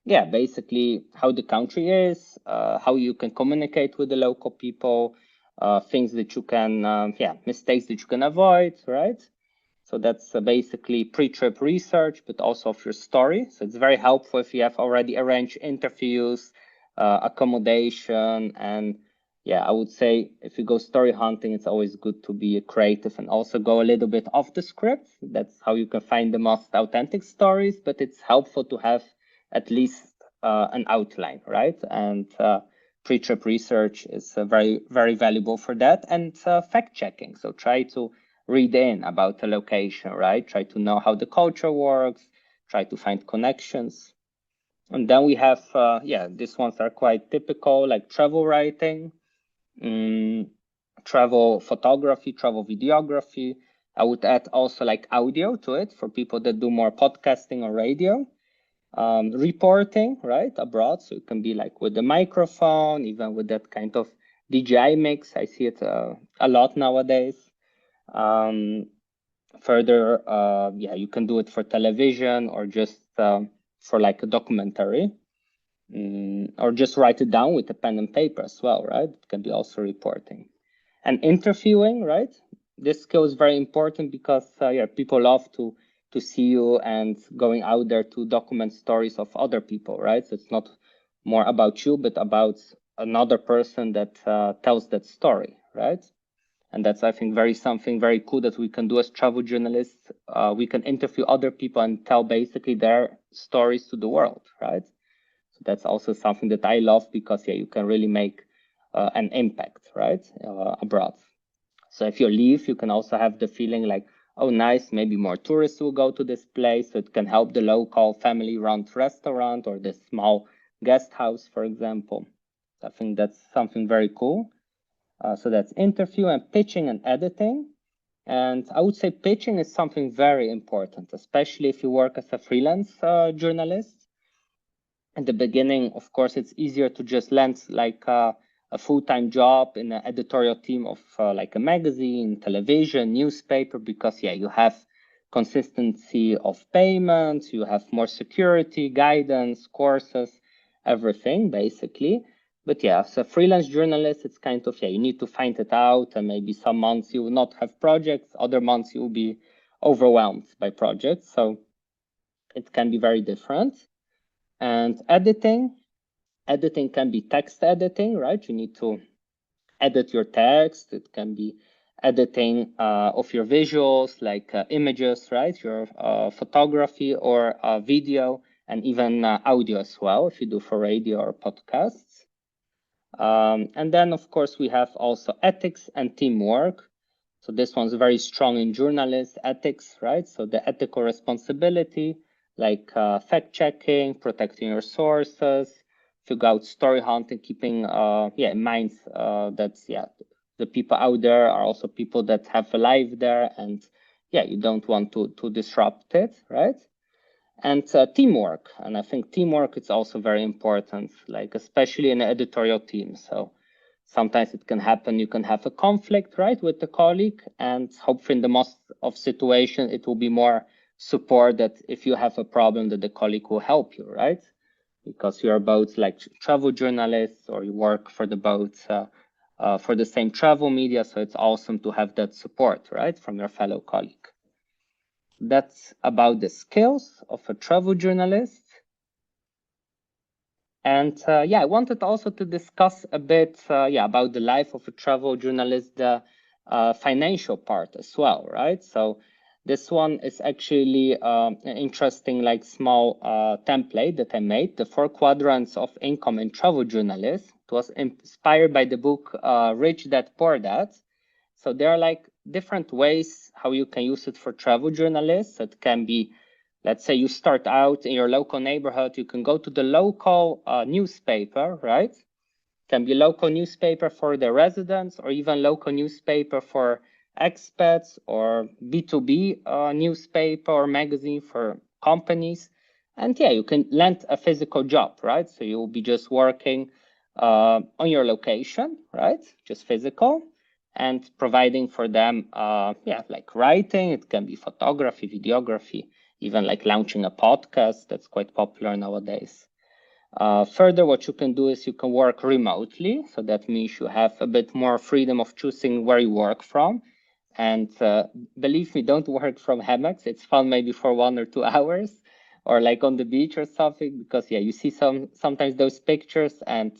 yeah, basically how the country is, how you can communicate with the local people, things that you can, yeah, mistakes that you can avoid, right? So that's basically pre-trip research, but also of your story. So it's very helpful if you have already arranged interviews, accommodation, and yeah, I would say if you go story hunting, it's always good to be creative and also go a little bit off the script. That's how you can find the most authentic stories, but it's helpful to have at least an outline, right? And pre-trip research is very, very valuable for that. And fact checking. So try to read in about the location, right? Try to know how the culture works, try to find connections. And then we have, yeah, these ones are quite typical, like travel writing, travel photography, travel videography. I would add also like audio to it for people that do more podcasting or radio. Reporting, right, abroad. So it can be like with the microphone, even with that kind of DJI mix. I see it a lot nowadays. Further, yeah, you can do it for television or just for like a documentary, or just write it down with a pen and paper as well, right? It can be also reporting. And interviewing, right? This skill is very important because people love to see you and going out there to document stories of other people, right? So it's not more about you, but about another person that tells that story, right? And that's, I think, something very cool that we can do as travel journalists. We can interview other people and tell basically their stories to the world, right? So that's also something that I love because you can really make an impact, right, abroad. So if you leave, you can also have the feeling like, oh, nice, maybe more tourists will go to this place. So it can help the local family-run restaurant or the small guest house, for example. I think that's something very cool. So that's interview and pitching and editing. And I would say pitching is something very important, especially if you work as a freelance journalist. At the beginning, of course, it's easier to just land like a full-time job in an editorial team of like a magazine, television, newspaper, because you have consistency of payments, you have more security, guidance, courses, everything basically. But as a freelance journalist, it's kind of, you need to find it out, and maybe some months you will not have projects, other months you will be overwhelmed by projects. So it can be very different. And editing can be text editing, right? You need to edit your text. It can be editing of your visuals, like images, right? Your photography or video, and even audio as well, if you do for radio or podcasts. And then, of course, we have also ethics and teamwork. So this one's very strong in journalist ethics, right? So the ethical responsibility, like fact checking, protecting your sources. If you go out story hunting, keeping in mind that the people out there are also people that have a life there, and you don't want to disrupt it, right? And teamwork, and I think teamwork is also very important, like especially in an editorial team. So sometimes it can happen, you can have a conflict, right, with the colleague, and hopefully in the most of situation, it will be more support that if you have a problem that the colleague will help you, right? Because you're both like travel journalists or you work for the both for the same travel media. So it's awesome to have that support, right, from your fellow colleague. That's about the skills of a travel journalist. And I wanted also to discuss a bit about the life of a travel journalist, the financial part as well, right? So this one is actually an interesting like small template that I made, the 4 quadrants of income in travel journalists. It was inspired by the book Rich Dad Poor Dad. So there are like different ways how you can use it for travel journalists. It can be, let's say you start out in your local neighborhood, you can go to the local newspaper, right? It can be local newspaper for the residents or even local newspaper for expats or B2B newspaper or magazine for companies. And you can land a physical job, right? So you'll be just working on your location, right? Just physical, and providing for them, like writing. It can be photography, videography, even like launching a podcast that's quite popular nowadays. Further, what you can do is you can work remotely. So that means you have a bit more freedom of choosing where you work from. And believe me, don't work from hammocks. It's fun maybe for 1 or 2 hours or like on the beach or something, because you see sometimes those pictures, and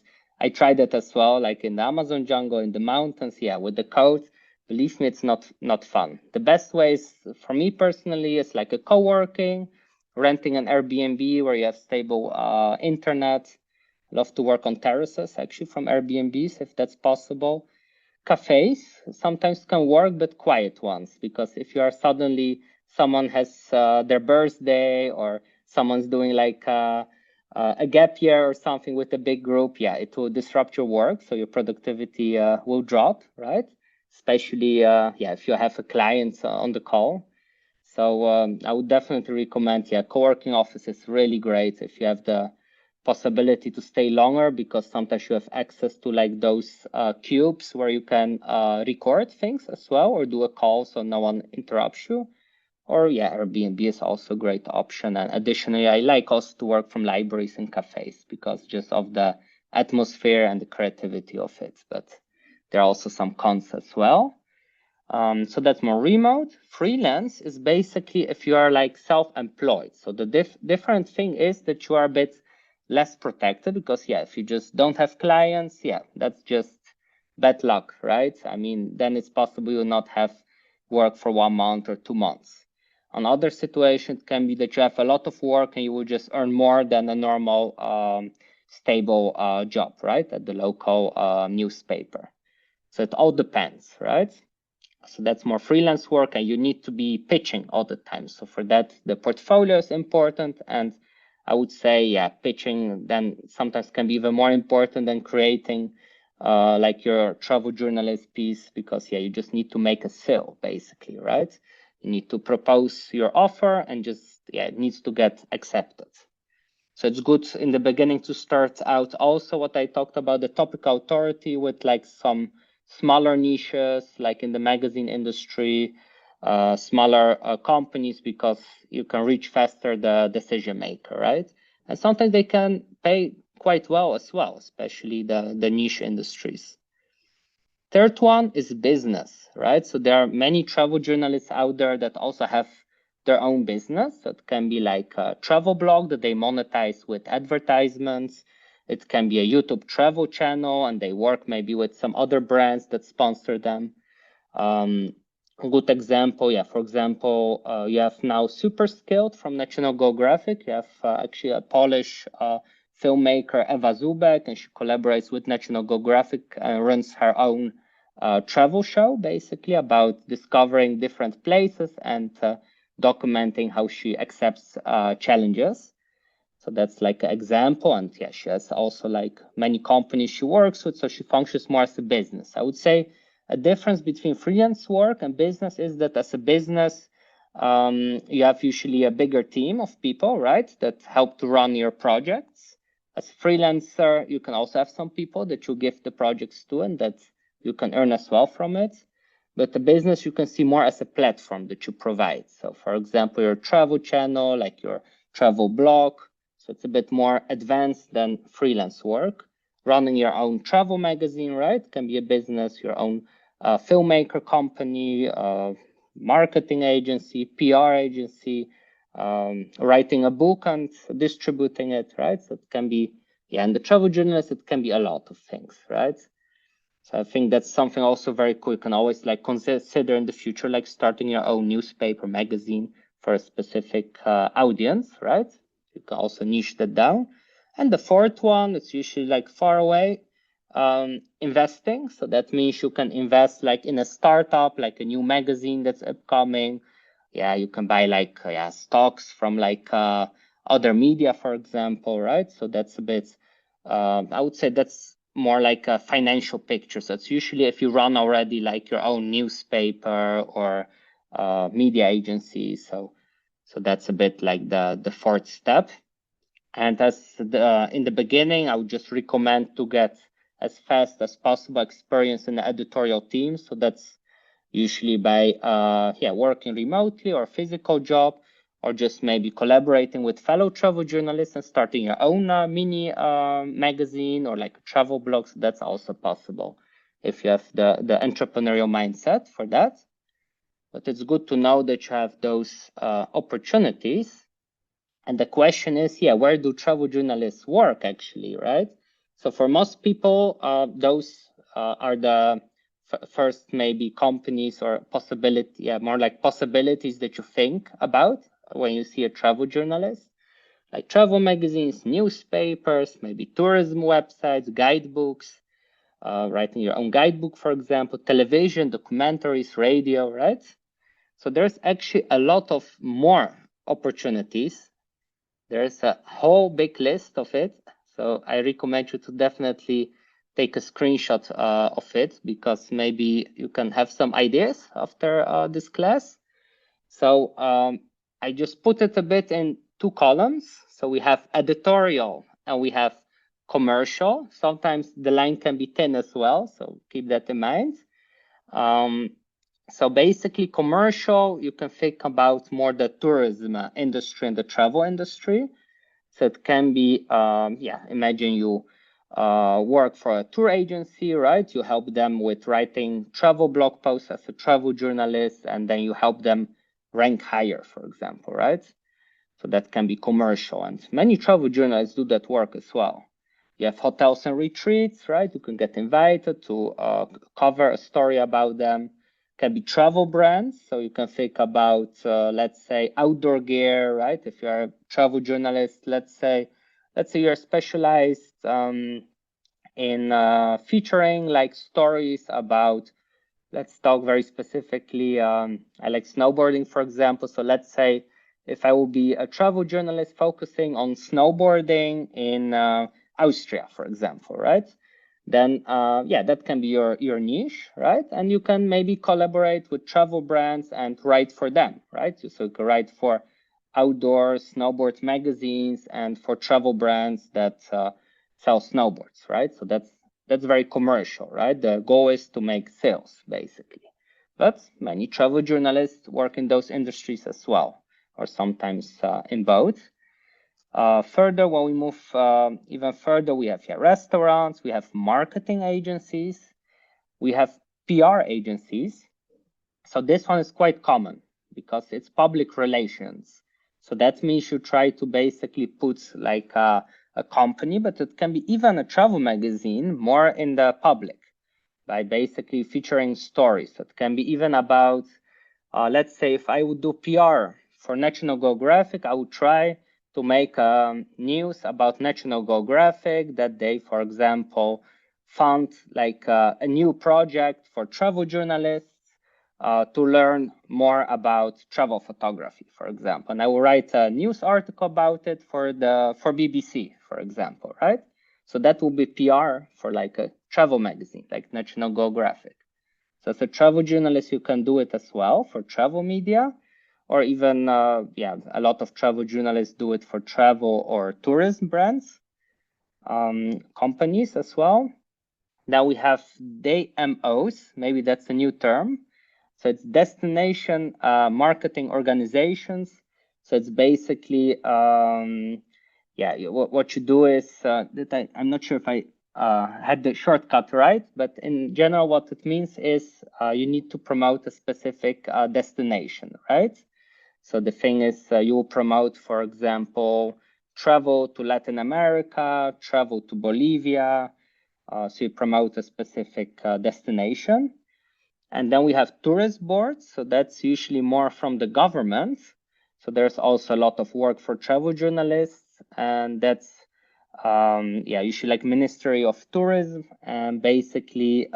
I tried that as well, like in the Amazon jungle, in the mountains, with the coat. Believe me, it's not fun. The best ways for me personally is like a co-working, renting an Airbnb where you have stable internet. I love to work on terraces actually from Airbnbs if that's possible. Cafes sometimes can work, but quiet ones, because if you are suddenly someone has their birthday or someone's doing like a gap year or something with a big group, it will disrupt your work, so your productivity will drop, right? Especially if you have a client on the call. So I would definitely recommend, co-working office is really great if you have the possibility to stay longer, because sometimes you have access to like those cubes where you can record things as well or do a call so no one interrupts you. Or yeah, Airbnb is also a great option. And additionally, I like also to work from libraries and cafes because just of the atmosphere and the creativity of it. But there are also some cons as well. So that's more remote. Freelance is basically if you are like self-employed. So the different thing is that you are a bit less protected because yeah, if you just don't have clients, yeah, that's just bad luck, right? I mean, then it's possible you'll not have work for 1 month or 2 months. Another situation can be that you have a lot of work and you will just earn more than a normal stable job, right, at the local newspaper. So it all depends, right? So that's more freelance work and you need to be pitching all the time. So for that, the portfolio is important. And I would say, yeah, pitching then sometimes can be even more important than creating like your travel journalist piece because yeah, you just need to make a sale basically, right? You need to propose your offer and just, yeah, it needs to get accepted. So it's good in the beginning to start out also what I talked about, the topic authority with like some smaller niches, like in the magazine industry, smaller companies, because you can reach faster the decision maker, right? And sometimes they can pay quite well as well, especially the niche industries. Third one is business, right? So there are many travel journalists out there that also have their own business. So it can be like a travel blog that they monetize with advertisements. It can be a YouTube travel channel and they work maybe with some other brands that sponsor them. A good example, yeah, for example, you have now Super Skilled from National Geographic. You have actually a Polish filmmaker, Eva Zubek, and she collaborates with National Geographic and runs her own travel show, basically about discovering different places and documenting how she accepts challenges. So that's like an example. And yeah, she has also like many companies she works with. So she functions more as a business. I would say a difference between freelance work and business is that as a business, you have usually a bigger team of people, right, that help to run your projects. As a freelancer, you can also have some people that you give the projects to and that you can earn as well from it. But the business you can see more as a platform that you provide. So for example, your travel channel, like your travel blog. So it's a bit more advanced than freelance work. Running your own travel magazine, right? Can be a business, your own filmmaker company, marketing agency, PR agency, writing a book and distributing it, right? So it can be, yeah, and the travel journalist, it can be a lot of things, right? So I think that's something also very cool. You can always like consider in the future, like starting your own newspaper magazine for a specific audience, right? You can also niche that down. And the fourth one, it's usually like far away, investing. So that means you can invest like in a startup, like a new magazine that's upcoming. Yeah, you can buy like stocks from like other media, for example, right? So that's a bit, I would say that's more like a financial picture. So it's usually if you run already like your own newspaper or media agency. So that's a bit like the fourth step. And as in the beginning, I would just recommend to get as fast as possible experience in the editorial team. So that's usually by working remotely or physical job, or just maybe collaborating with fellow travel journalists and starting your own mini magazine or like a travel blog. So that's also possible if you have the entrepreneurial mindset for that. But it's good to know that you have those opportunities. And the question is, where do travel journalists work actually, right? So for most people, those are the first maybe companies or possibility, more like possibilities that you think about when you see a travel journalist, like travel magazines, newspapers, maybe tourism websites, guidebooks, writing your own guidebook, for example, television, documentaries, radio, right? So there's actually a lot of more opportunities. There's a whole big list of it. So I recommend you to definitely take a screenshot of it because maybe you can have some ideas after this class. So I just put it a bit in two columns. So we have editorial and we have commercial. Sometimes the line can be thin as well. So keep that in mind. So basically commercial, you can think about more the tourism industry and the travel industry. So it can be, imagine you work for a tour agency, right? You help them with writing travel blog posts as a travel journalist, and then you help them rank higher, for example, right? So that can be commercial, and many travel journalists do that work as well. You have hotels and retreats, right? You can get invited to cover a story about them. Can be travel brands, so you can think about, let's say, outdoor gear, right? If you're a travel journalist, let's say you're specialized in featuring like stories about, let's talk very specifically. I like snowboarding, for example. So let's say if I will be a travel journalist focusing on snowboarding in Austria, for example, right? Then that can be your niche, right? And you can maybe collaborate with travel brands and write for them, right? So you can write for outdoor snowboard magazines and for travel brands that sell snowboards, right? So that's very commercial, right? The goal is to make sales, basically. But many travel journalists work in those industries as well, or sometimes in both. Further, when we move even further, we have restaurants, we have marketing agencies, we have PR agencies. So this one is quite common because it's public relations. So that means you try to basically put like a company, but it can be even a travel magazine more in the public by basically featuring stories. It can be even about, let's say if I would do PR for National Geographic, I would try to make news about National Geographic that they, for example, found like a new project for travel journalists to learn more about travel photography, for example. And I will write a news article about it for BBC, for example, right? So that will be PR for like a travel magazine, like National Geographic. So as a travel journalist, you can do it as well for travel media, or even, a lot of travel journalists do it for travel or tourism brands, companies as well. Now we have DMOs, maybe that's a new term. So it's destination marketing organizations. So it's basically, what you do is, I'm not sure if I had the shortcut right, but in general, what it means is you need to promote a specific destination, right? So the thing is, you will promote, for example, travel to Latin America, travel to Bolivia. So you promote a specific destination. And then we have tourist boards. So that's usually more from the government. So there's also a lot of work for travel journalists. And that's, usually like Ministry of Tourism. And basically,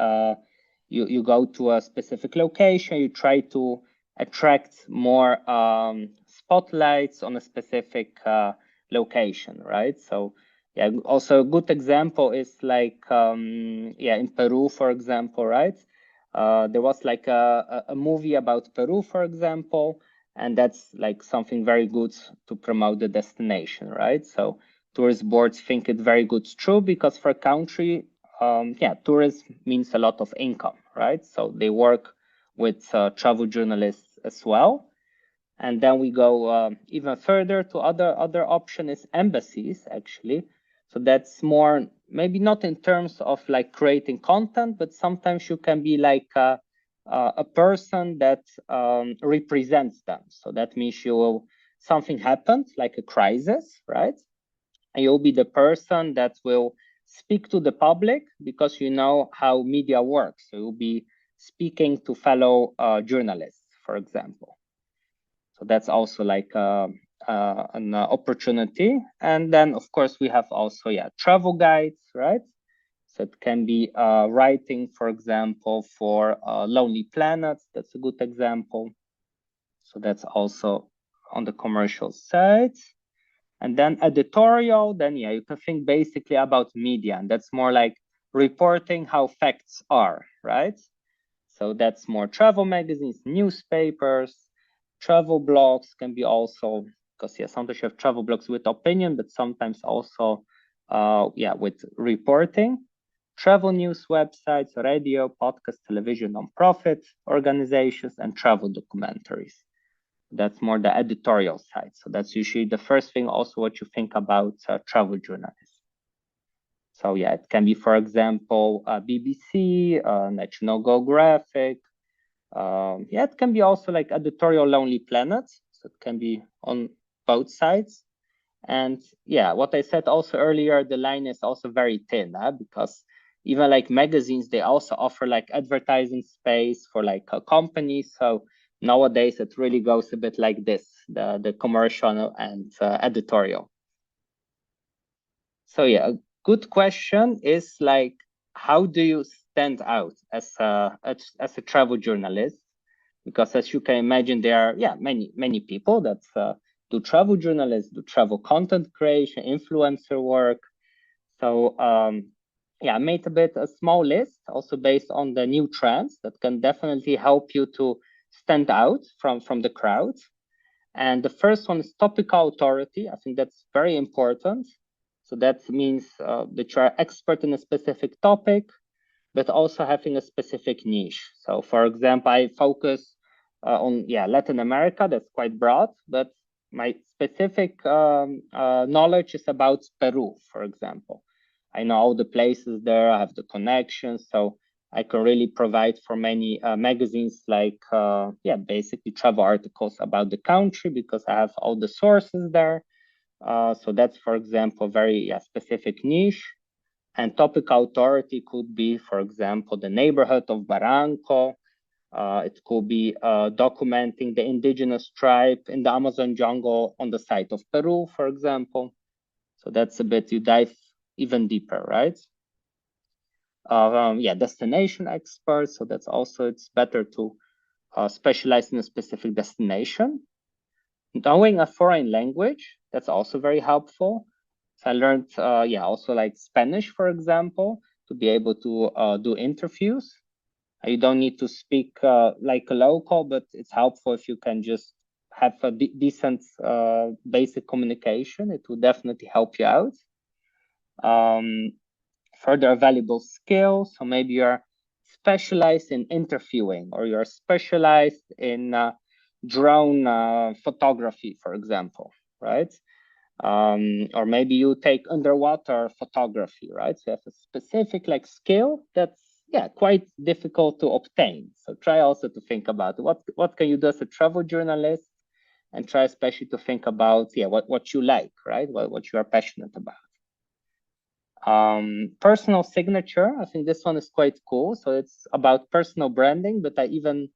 you go to a specific location, you try to attract more spotlights on a specific location, right? So also a good example is like, in Peru, for example, right? There was like a movie about Peru, for example, and that's like something very good to promote the destination, right? So tourist boards think it very good true because for a country, tourism means a lot of income, right? So they work with travel journalists as well. And then we go even further to other option is embassies, actually. So that's more, maybe not in terms of like creating content, but sometimes you can be like a person that represents them. So that means something happened, like a crisis, right? And you'll be the person that will speak to the public because you know how media works. So you'll be speaking to fellow journalists, for example. So that's also like an opportunity. And then, of course, we have also, travel guides, right? So it can be writing, for example, for Lonely Planets. That's a good example. So that's also on the commercial side. And then editorial, then you can think basically about media. And that's more like reporting how facts are, right? So that's more travel magazines, newspapers, travel blogs can be also, because sometimes you have travel blogs with opinion, but sometimes also with reporting. travel news websites, radio, podcast, television, non-profit organizations, and travel documentaries. That's more the editorial side. So that's usually the first thing also what you think about travel journalists. So yeah, it can be, for example, BBC, National Geographic. Yeah, it can be also like editorial Lonely Planet. So it can be on both sides. And yeah, what I said also earlier, the line is also very thin, because even like magazines, they also offer like advertising space for like companies. So nowadays it really goes a bit like this, the commercial and editorial. So yeah, a good question is like, how do you stand out as a travel journalist? Because as you can imagine, there are many people that do travel journalists, do travel content creation, influencer work. So I made a small list also based on the new trends that can definitely help you to stand out from the crowd. And the first one is topical authority. I think that's very important. So that means that you are expert in a specific topic, but also having a specific niche. So for example, I focus on Latin America. That's quite broad, but my specific knowledge is about Peru, for example. I know all the places there, I have the connections, so I can really provide for many magazines like, basically travel articles about the country because I have all the sources there. So that's, for example, very specific niche. And topical authority could be, for example, the neighborhood of Barranco. It could be documenting the indigenous tribe in the Amazon jungle on the side of Peru, for example. So that's a bit, you dive even deeper, right? Destination experts. So that's also, it's better to specialize in a specific destination. Knowing a foreign language, that's also very helpful. So I learned, also like Spanish, for example, to be able to do interviews. You don't need to speak like a local, but it's helpful if you can just have a decent basic communication. It will definitely help you out. Further valuable skills. So maybe you're specialized in interviewing, or you're specialized in drone photography, for example, right? Or maybe you take underwater photography, right? So you have a specific like skill that's quite difficult to obtain. So try also to think about what can you do as a travel journalist, and try especially to think about what you like, right? What you are passionate about. Personal signature, I think this one is quite cool. So it's about personal branding, but I even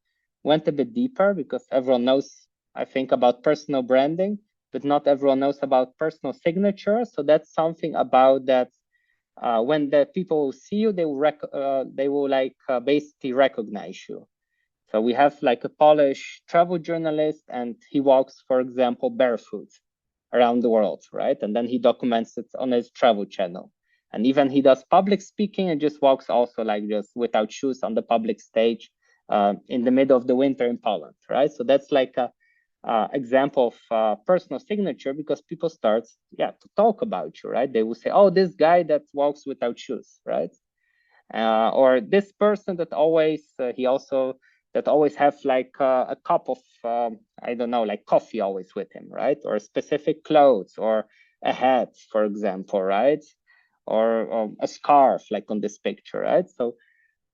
went a bit deeper because everyone knows, I think, about personal branding, but not everyone knows about personal signature. So that's something about that when the people see you, they will basically recognize you. So we have like a Polish travel journalist, and he walks, for example, barefoot around the world, right? And then he documents it on his travel channel. And even he does public speaking and just walks also like just without shoes on the public stage in the middle of the winter in Poland, right? So that's like a example of personal signature, because people start to talk about you, right? They will say, oh, this guy that walks without shoes, right? Or this person that always always have like a cup of I don't know, like coffee always with him, right? Or specific clothes, or a hat, for example, right? Or a scarf, like on this picture, right? So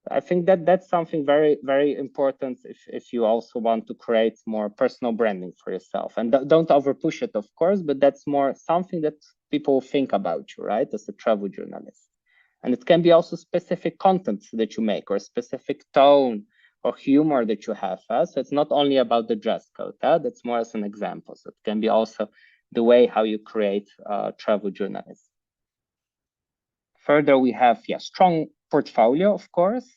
I think that that's something very, very important if you also want to create more personal branding for yourself. And don't over push it, of course, but that's more something that people think about you, right? As a travel journalist. And it can be also specific content that you make, or specific tone or humor that you have. So it's not only about the dress code. That's more as an example. So it can be also the way how you create travel journalism. Further, we have strong portfolio, of course.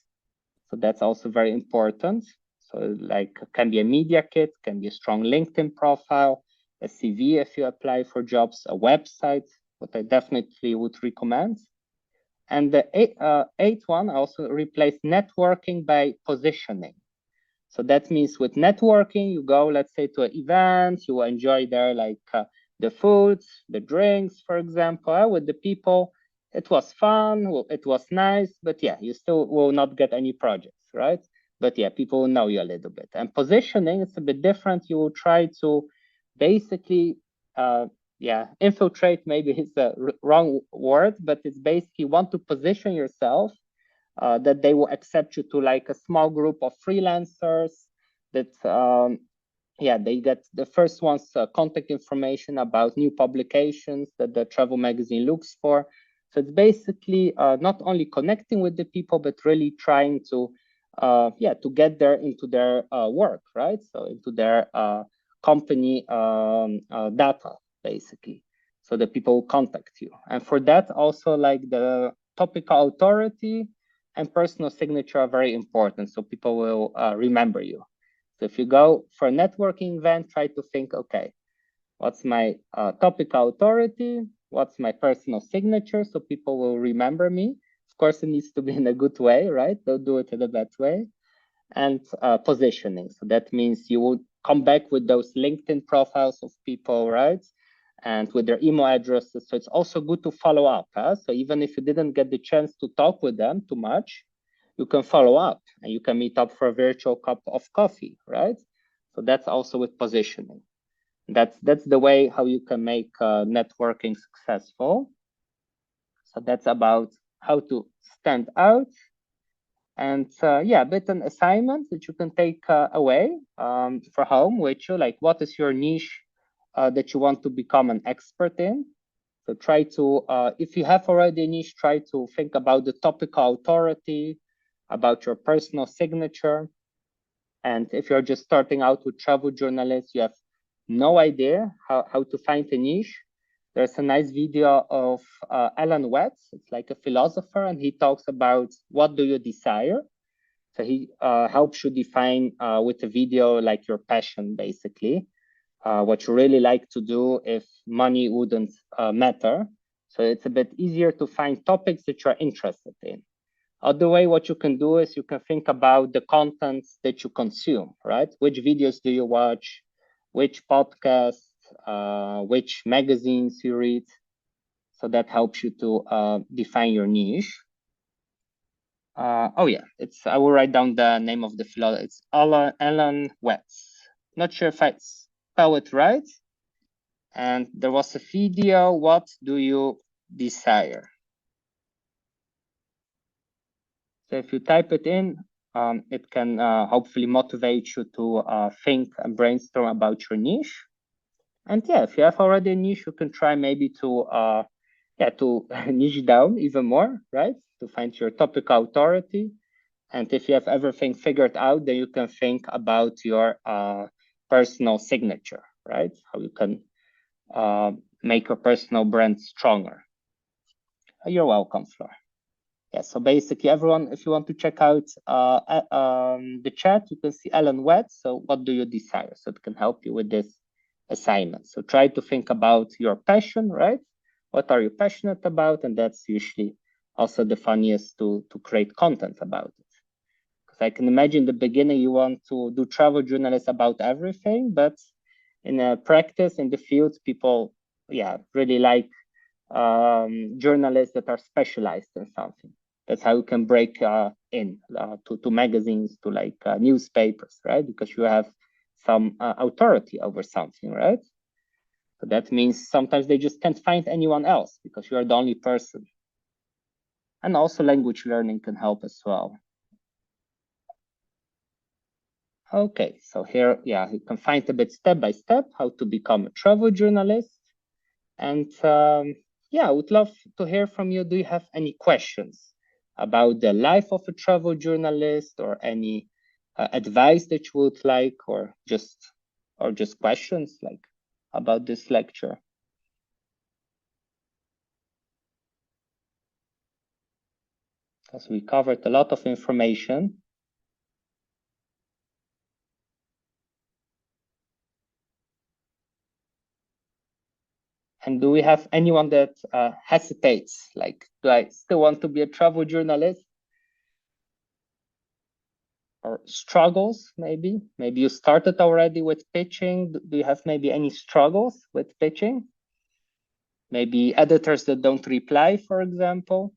So that's also very important. So like can be a media kit, can be a strong LinkedIn profile, a CV if you apply for jobs, a website, what I definitely would recommend. And the eighth one, I also replace networking by positioning. So that means with networking, you go, let's say, to an event, you enjoy there like the foods, the drinks, for example, with the people. it was fun, it was nice, but yeah, you still will not get any projects, right? But yeah, people will know you a little bit. And positioning, it's a bit different. You will try to basically, infiltrate, maybe it's a wrong word, but it's basically want to position yourself that they will accept you to like a small group of freelancers that they get the first one's contact information about new publications that the travel magazine looks for. So it's basically not only connecting with the people, but really trying to get there into their work, right? So into their company data, basically, so that people will contact you. And for that, also like the topical authority and personal signature are very important, so people will remember you. So if you go for a networking event, try to think, okay, what's my topical authority? What's my personal signature? So people will remember me. Of course, it needs to be in a good way, right? Don't do it in a bad way. And positioning. So that means you will come back with those LinkedIn profiles of people, right? And with their email addresses. So it's also good to follow up. So even if you didn't get the chance to talk with them too much, you can follow up and you can meet up for a virtual cup of coffee, right? So that's also with positioning. That's the way how you can make networking successful. So that's about how to stand out. And a bit an assignment that you can take away for home with you, like what is your niche that you want to become an expert in. So try to, if you have already a niche, try to think about the topical authority, about your personal signature. And if you're just starting out with travel journalists, you have no idea how to find a niche. There's a nice video of Alan Watts. It's like a philosopher, and he talks about what do you desire. So he helps you define with a video like your passion, basically, what you really like to do if money wouldn't matter. So it's a bit easier to find topics that you're interested in. Other way, what you can do is you can think about the contents that you consume, right? Which videos do you watch? Which podcasts? Which magazines you read? So that helps you to define your niche. I will write down the name of the philosopher. It's Alan Watts. Not sure if I spell it right. And there was a video, what do you desire? So if you type it in, it can hopefully motivate you to think and brainstorm about your niche. And yeah, if you have already a niche, you can try maybe to niche down even more, right? To find your topical authority. And if you have everything figured out, then you can think about your personal signature, right? How you can make your personal brand stronger. You're welcome, Flor. Yeah, so basically everyone, if you want to check out the chat, you can see Alan Watts. So what do you desire? So it can help you with this assignment. So try to think about your passion, right? What are you passionate about? And that's usually also the funniest to create content about it. Because I can imagine the beginning you want to do travel journalists about everything, but in a practice in the field, people, really like journalists that are specialized in something. That's how you can break in to magazines, to like newspapers, right? Because you have some authority over something, right? So that means sometimes they just can't find anyone else because you are the only person. And also language learning can help as well. Okay, so here, you can find a bit step by step how to become a travel journalist. And I would love to hear from you. Do you have any questions about the life of a travel journalist, or any advice that you would like, or just questions like about this lecture? Because we covered a lot of information. And do we have anyone that hesitates? Like, do I still want to be a travel journalist? Or struggles, maybe? Maybe you started already with pitching. Do you have maybe any struggles with pitching? Maybe editors that don't reply, for example.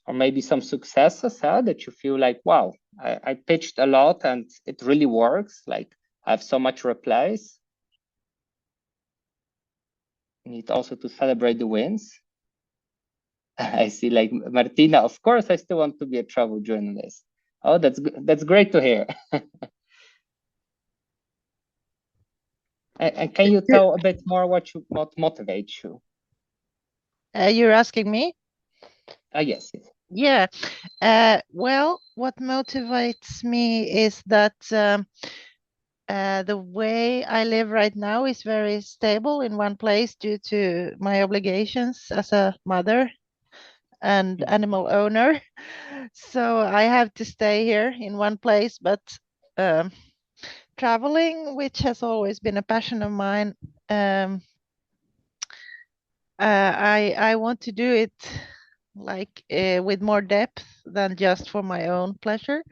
Or maybe some successes that you feel like, wow, I pitched a lot and it really works. Like I have so much replies. You need also to celebrate the wins. I see like Martina, of course, I still want to be a travel journalist. Oh, that's great to hear. And can you tell a bit more what motivates you?
You're asking me?
Yes.
Yeah. Well, what motivates me is that the way I live right now is very stable in one place due to my obligations as a mother and animal owner. So I have to stay here in one place, but traveling, which has always been a passion of mine, I want to do it like with more depth than just for my own pleasure.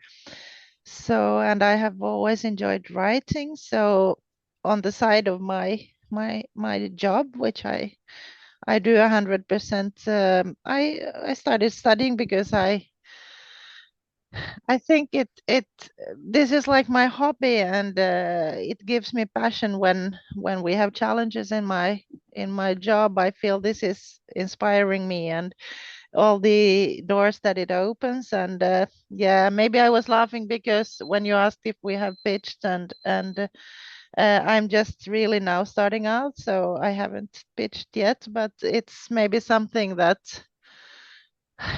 So, and I have always enjoyed writing. So, on the side of my job, which I do 100%, I started studying because I think this is like my hobby, and it gives me passion when we have challenges in my job. I feel this is inspiring me and all the doors that it opens. And yeah, maybe I was laughing because when you asked if we have pitched, and I'm just really now starting out, so I haven't pitched yet, but it's maybe something that,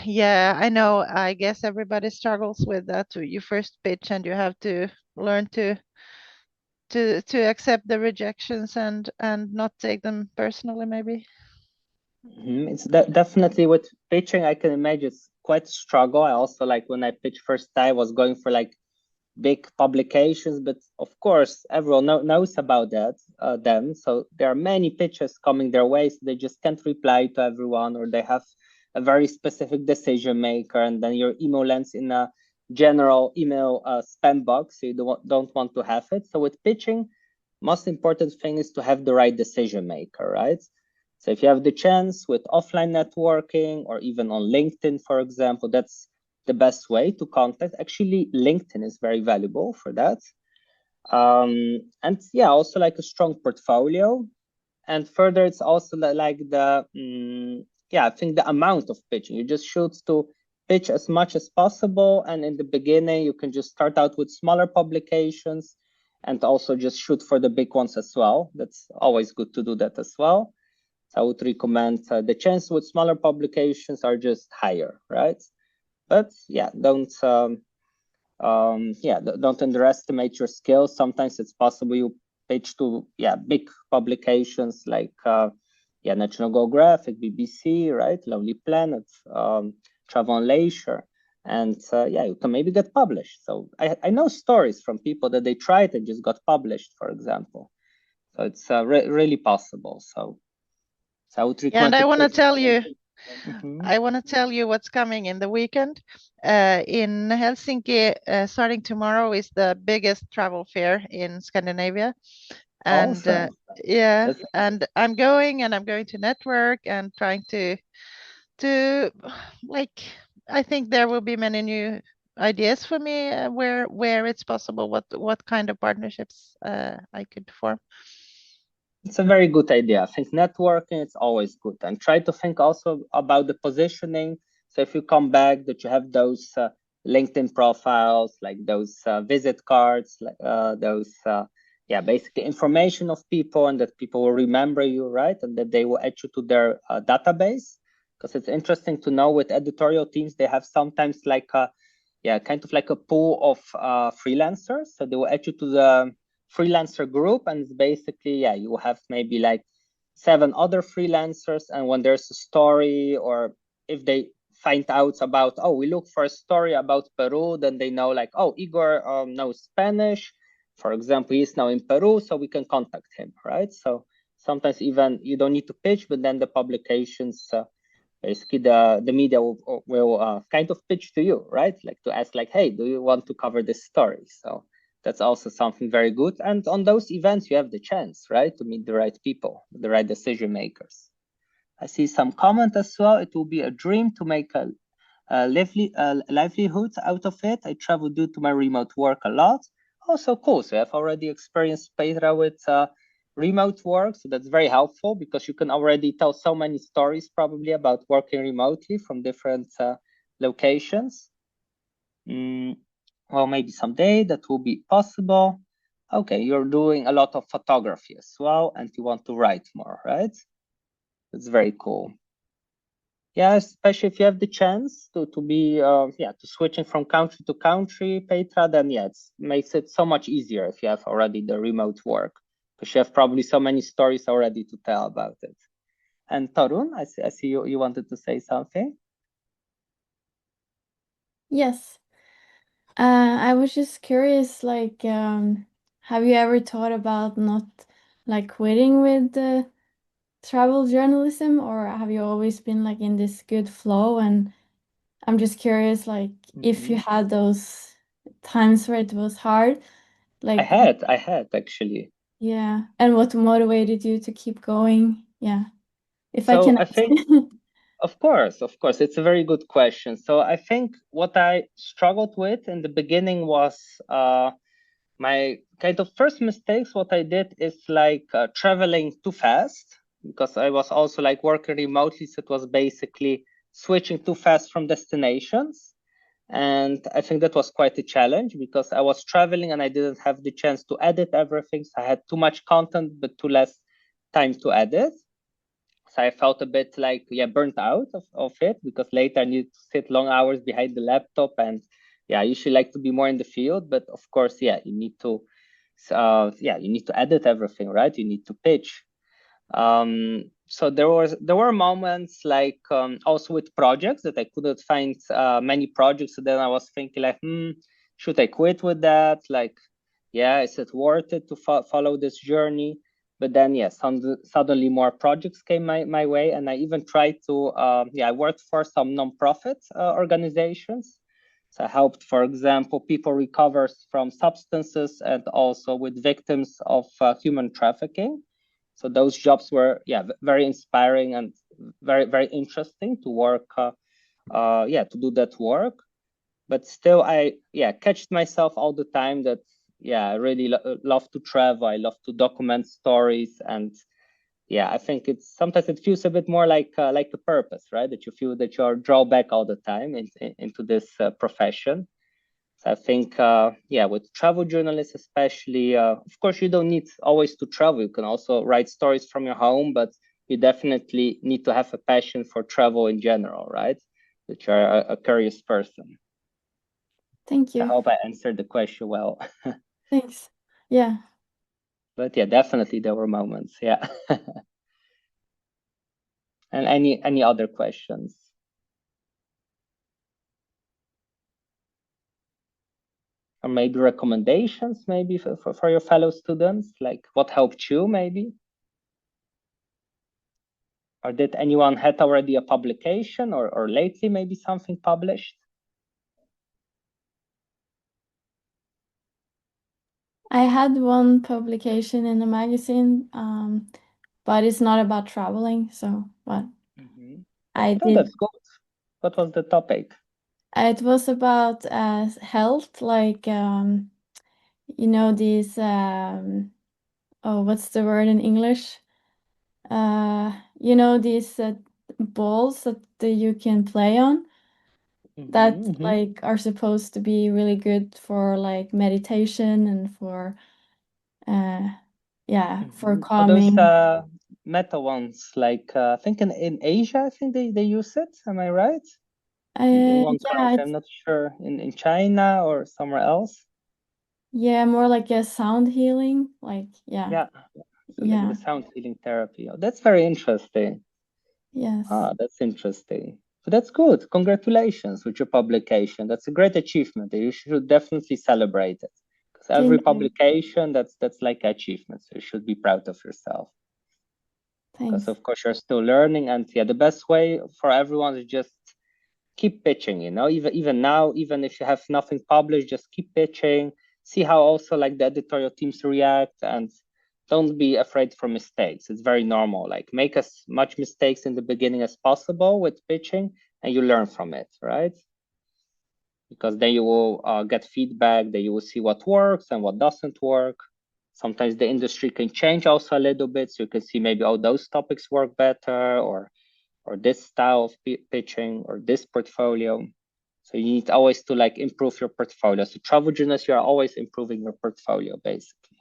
yeah, I know. I guess everybody struggles with that. You first pitch and you have to learn to accept the rejections and not take them personally, maybe.
It's definitely with pitching. I can imagine it's quite a struggle. I also like when I pitched first time, I was going for like big publications, but of course everyone knows about them. So there are many pitches coming their way, so they just can't reply to everyone, or they have a very specific decision maker, and then your email lands in a general email spam box, so you don't want to have it. So with pitching, most important thing is to have the right decision maker, right? So if you have the chance with offline networking or even on LinkedIn, for example, that's the best way to contact. Actually, LinkedIn is very valuable for that. And yeah, also like a strong portfolio. And further, it's also like I think the amount of pitching. You just shoot to pitch as much as possible. And in the beginning, you can just start out with smaller publications and also just shoot for the big ones as well. That's always good to do that as well. So I would recommend the chances with smaller publications are just higher, right? But yeah, don't underestimate your skills. Sometimes it's possible you pitch to big publications like National Geographic, BBC, right, Lonely Planet, Travel and Leisure, and you can maybe get published. So I know stories from people that they tried and just got published, for example. So it's really possible. So I would recommend.
And I want to tell you. I want to tell you what's coming in the weekend. In Helsinki, starting tomorrow, is the biggest travel fair in Scandinavia. And
awesome.
and I'm going to network and trying to like, I think there will be many new ideas for me where it's possible, what kind of partnerships I could form.
It's a very good idea. I think networking is always good, and try to think also about the positioning. So if you come back, that you have those LinkedIn profiles, like those visit cards, those basically information of people, and that people will remember you, right? And that they will add you to their database. Because it's interesting to know with editorial teams, they have sometimes like a kind of like a pool of freelancers. So they will add you to the freelancer group, and it's basically you have maybe like 7 other freelancers, and when there's a story, or if they find out about, we look for a story about Peru, then they know like, Igor knows Spanish, for example, he's now in Peru, so we can contact him, right? So sometimes even you don't need to pitch, but then the publications basically the media will kind of pitch to you, right? Like to ask like, hey, do you want to cover this story? So That's also something very good. And on those events, you have the chance, right, to meet the right people, the right decision makers. I see some comment as well. It will be a dream to make a livelihood out of it. I travel due to my remote work a lot. Also, cool. So I've already experienced Petra with remote work. So that's very helpful because you can already tell so many stories probably about working remotely from different locations. Well, maybe someday that will be possible. Okay, you're doing a lot of photography as well, and you want to write more, right? That's very cool. Yeah, especially if you have the chance to be to switching from country to country, Petra, then yeah, it makes it so much easier if you have already the remote work, because you have probably so many stories already to tell about it. And Torun, I see you wanted to say something.
Yes. I was just curious, like, have you ever thought about not like quitting with the travel journalism, or have you always been like in this good flow? And I'm just curious, like, if you had those times where it was hard, like
I had actually.
yeah. And what motivated you to keep going? Yeah. If I
So
can
I
ask.
think, of course, it's a very good question. So I think what I struggled with in the beginning was my kind of first mistakes. What I did is like traveling too fast, because I was also like working remotely. So it was basically switching too fast from destinations. And I think that was quite a challenge because I was traveling and I didn't have the chance to edit everything. So I had too much content, but too less time to edit. So I felt a bit like, burnt out of it, because later I need to sit long hours behind the laptop. And I usually like to be more in the field, but of course, you need to, you need to edit everything, right? You need to pitch. So there were moments like also with projects that I couldn't find many projects. So then I was thinking like, should I quit with that? Like, is it worth it to follow this journey? But then, suddenly more projects came my way, and I even tried to, I worked for some nonprofit organizations. So I helped, for example, people recover from substances and also with victims of human trafficking. So those jobs were, very inspiring and very, very interesting to work, to do that work. But still, I catched myself all the time that I really love to travel. I love to document stories, and I think it's sometimes it feels a bit more like a purpose, right? That you feel that you're drawn back all the time into this profession. So I think with travel journalists especially, of course you don't need always to travel. You can also write stories from your home, but you definitely need to have a passion for travel in general, right? That you're a curious person.
Thank you.
I hope I answered the question well.
Thanks. Yeah.
But definitely there were moments. Yeah. And any other questions? Or maybe recommendations, maybe for your fellow students, like what helped you, maybe? Or did anyone had already a publication or lately maybe something published?
I had one publication in a magazine, but it's not about traveling. So, but I did.
That's good. What was the topic?
It was about health, like these what's the word in English? These balls that you can play on that like are supposed to be really good for like meditation and for for calming.
Those metal ones, like I think in Asia, I think they use it. Am I right? In one country, I'm not sure. In China or somewhere else.
Yeah, more like a sound healing, like
So like the sound healing therapy. Oh, that's very interesting.
Yes.
That's interesting. But that's good. Congratulations with your publication. That's a great achievement. You should definitely celebrate it. Because every publication, that's like achievement. So you should be proud of yourself.
Thanks.
Because of course you're still learning, and the best way for everyone is just keep pitching. Even now, even if you have nothing published, just keep pitching. see how also like the editorial teams react, and don't be afraid for mistakes. It's very normal. Like make as much mistakes in the beginning as possible with pitching, and you learn from it, right? Because then you will get feedback, then you will see what works and what doesn't work. Sometimes the industry can change also a little bit, so you can see maybe, oh, those topics work better, or this style of pitching, or this portfolio. So you need always to like improve your portfolio. So travel journalists, you are always improving your portfolio, basically.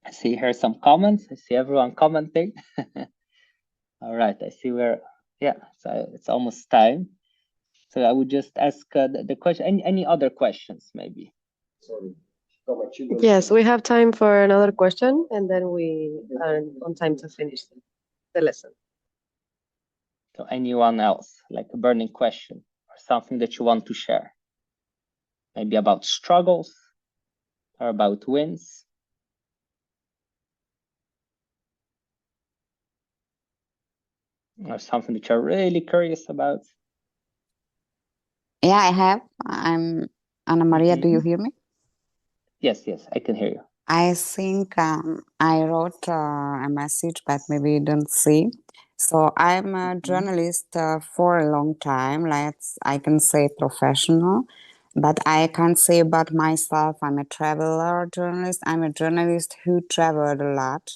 I see here some comments. I see everyone commenting. All right, I see so it's almost time. So I would just ask the question, any other questions maybe?
Sorry. Yes, we have time for another question, and then we are on time to finish the lesson.
So anyone else, like a burning question or something that you want to share? Maybe about struggles or about wins? Or something that you're really curious about?
Yeah, I have. I'm Anna Maria. Do you hear me?
Yes, I can hear you.
I think I wrote a message, but maybe you don't see. So I'm a journalist for a long time. I can say professional, but I can't say about myself. I'm a traveler journalist. I'm a journalist who traveled a lot.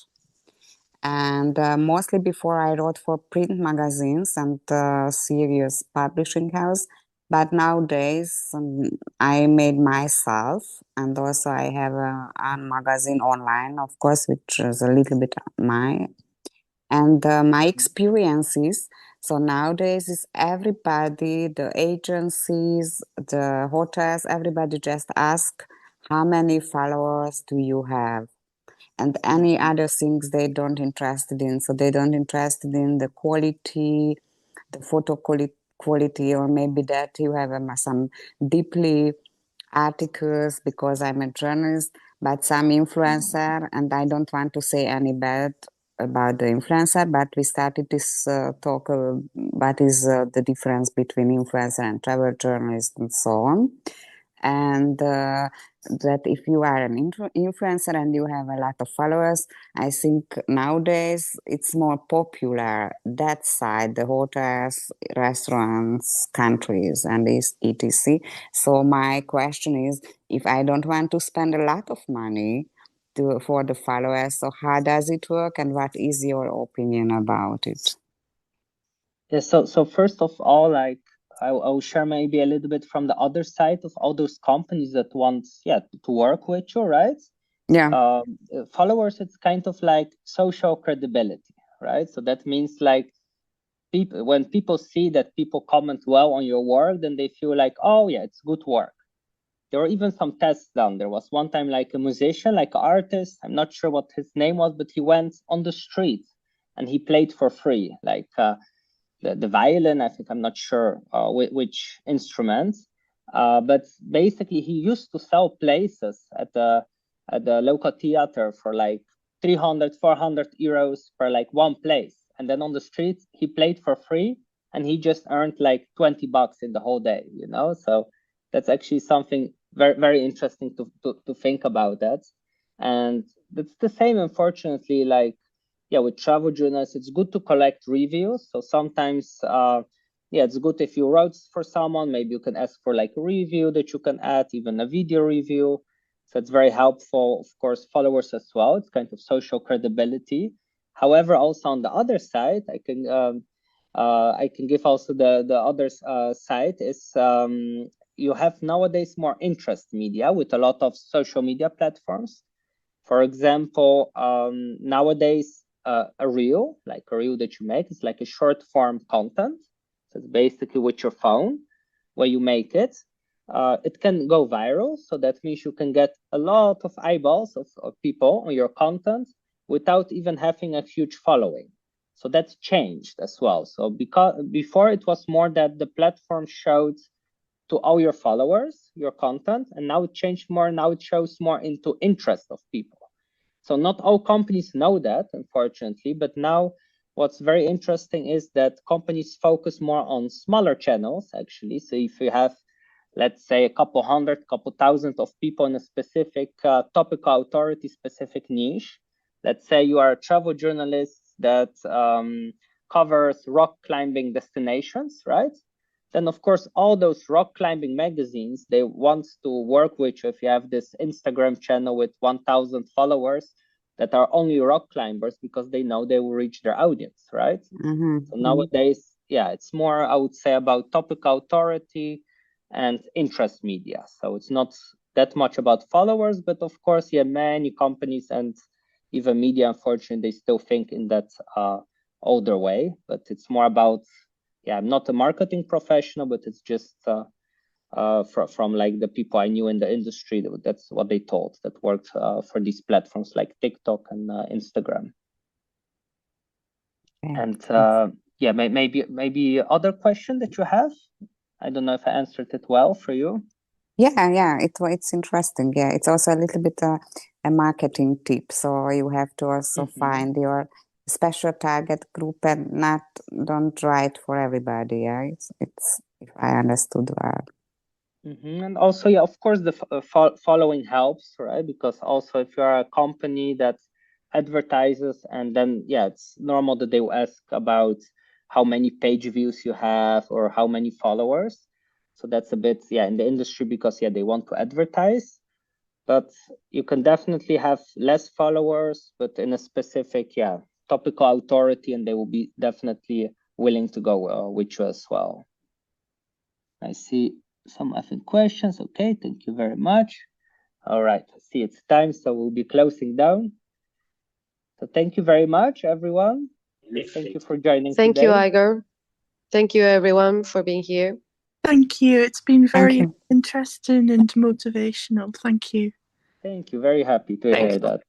And mostly before I wrote for print magazines and serious publishing house. But nowadays I made myself, and also I have a magazine online, of course, which is a little bit my experiences. So nowadays is everybody, the agencies, the hotels, everybody just ask, how many followers do you have? And any other things they don't interested in. So they don't interested in the quality, the photo quality, or maybe that you have some deeply articles, because I'm a journalist, but some influencer, and I don't want to say any bad about the influencer, but we started this talk, what is the difference between influencer and travel journalist and so on. And that if you are an influencer and you have a lot of followers, I think nowadays it's more popular that side, the hotels, restaurants, countries, and etc. So my question is, if I don't want to spend a lot of money for the followers, so how does it work, and what is your opinion about it?
Yeah, so first of all, like I will share maybe a little bit from the other side of all those companies that want to work with you, right?
Yeah.
Followers, it's kind of like social credibility, right? So that means like when people see that people comment well on your work, then they feel like, oh yeah, it's good work. There were even some tests done. There was one time like a musician, like an artist, I'm not sure what his name was, but he went on the street and he played for free, like the violin, I think, I'm not sure which instrument, but basically he used to sell places at the local theater for like 300, 400 euros per like one place. And then on the streets, he played for free and he just earned like 20 bucks in the whole day, you know? So that's actually something very, very interesting to think about that. And that's the same, unfortunately, like, with travel journals, it's good to collect reviews. So sometimes, it's good if you wrote for someone, maybe you can ask for like a review that you can add, even a video review. So it's very helpful, of course, followers as well. It's kind of social credibility. However, also on the other side, I can give also the other side is you have nowadays more interest media with a lot of social media platforms. For example, nowadays, a reel that you make is like a short form content. So it's basically with your phone where you make it. It can go viral. So that means you can get a lot of eyeballs of people on your content without even having a huge following. So that's changed as well. So because before it was more that the platform showed to all your followers your content, and now it changed more. Now it shows more into interest of people. So not all companies know that, unfortunately, but now what's very interesting is that companies focus more on smaller channels, actually. So if you have, let's say, a couple hundred, couple thousand of people in a specific topical authority, specific niche, let's say you are a travel journalist that covers rock climbing destinations, right? Then of course, all those rock climbing magazines, they want to work with you if you have this Instagram channel with 1,000 followers that are only rock climbers, because they know they will reach their audience, right? So nowadays, yeah, it's more, I would say, about topical authority and interest media. So it's not that much about followers, but of course, yeah, many companies and even media, unfortunately, they still think in that older way, but it's more about, yeah, I'm not a marketing professional, but it's just from like the people I knew in the industry, that's what they told, that worked for these platforms like TikTok and Instagram. And yeah, maybe other question that you have. I don't know if I answered it well for you.
Yeah, it's interesting. Yeah, it's also a little bit a marketing tip. So you have to also find your special target group and don't write for everybody. Yeah, it's if I understood well.
And also, yeah, of course, the following helps, right? Because also, if you are a company that advertises, and then yeah, it's normal that they will ask about how many page views you have or how many followers. So that's a bit, yeah, in the industry, because yeah, they want to advertise. But you can definitely have less followers, but in a specific, yeah, topical authority, and they will be definitely willing to go with you as well. I see some other questions. Okay, thank you very much. All right, I see it's time, so we'll be closing down. So thank you very much, everyone. Thank you for joining today.
Thank you, Igor. Thank you, everyone, for being here.
Thank you. It's been very interesting and motivational. Thank you.
Thank you. Very happy to hear that.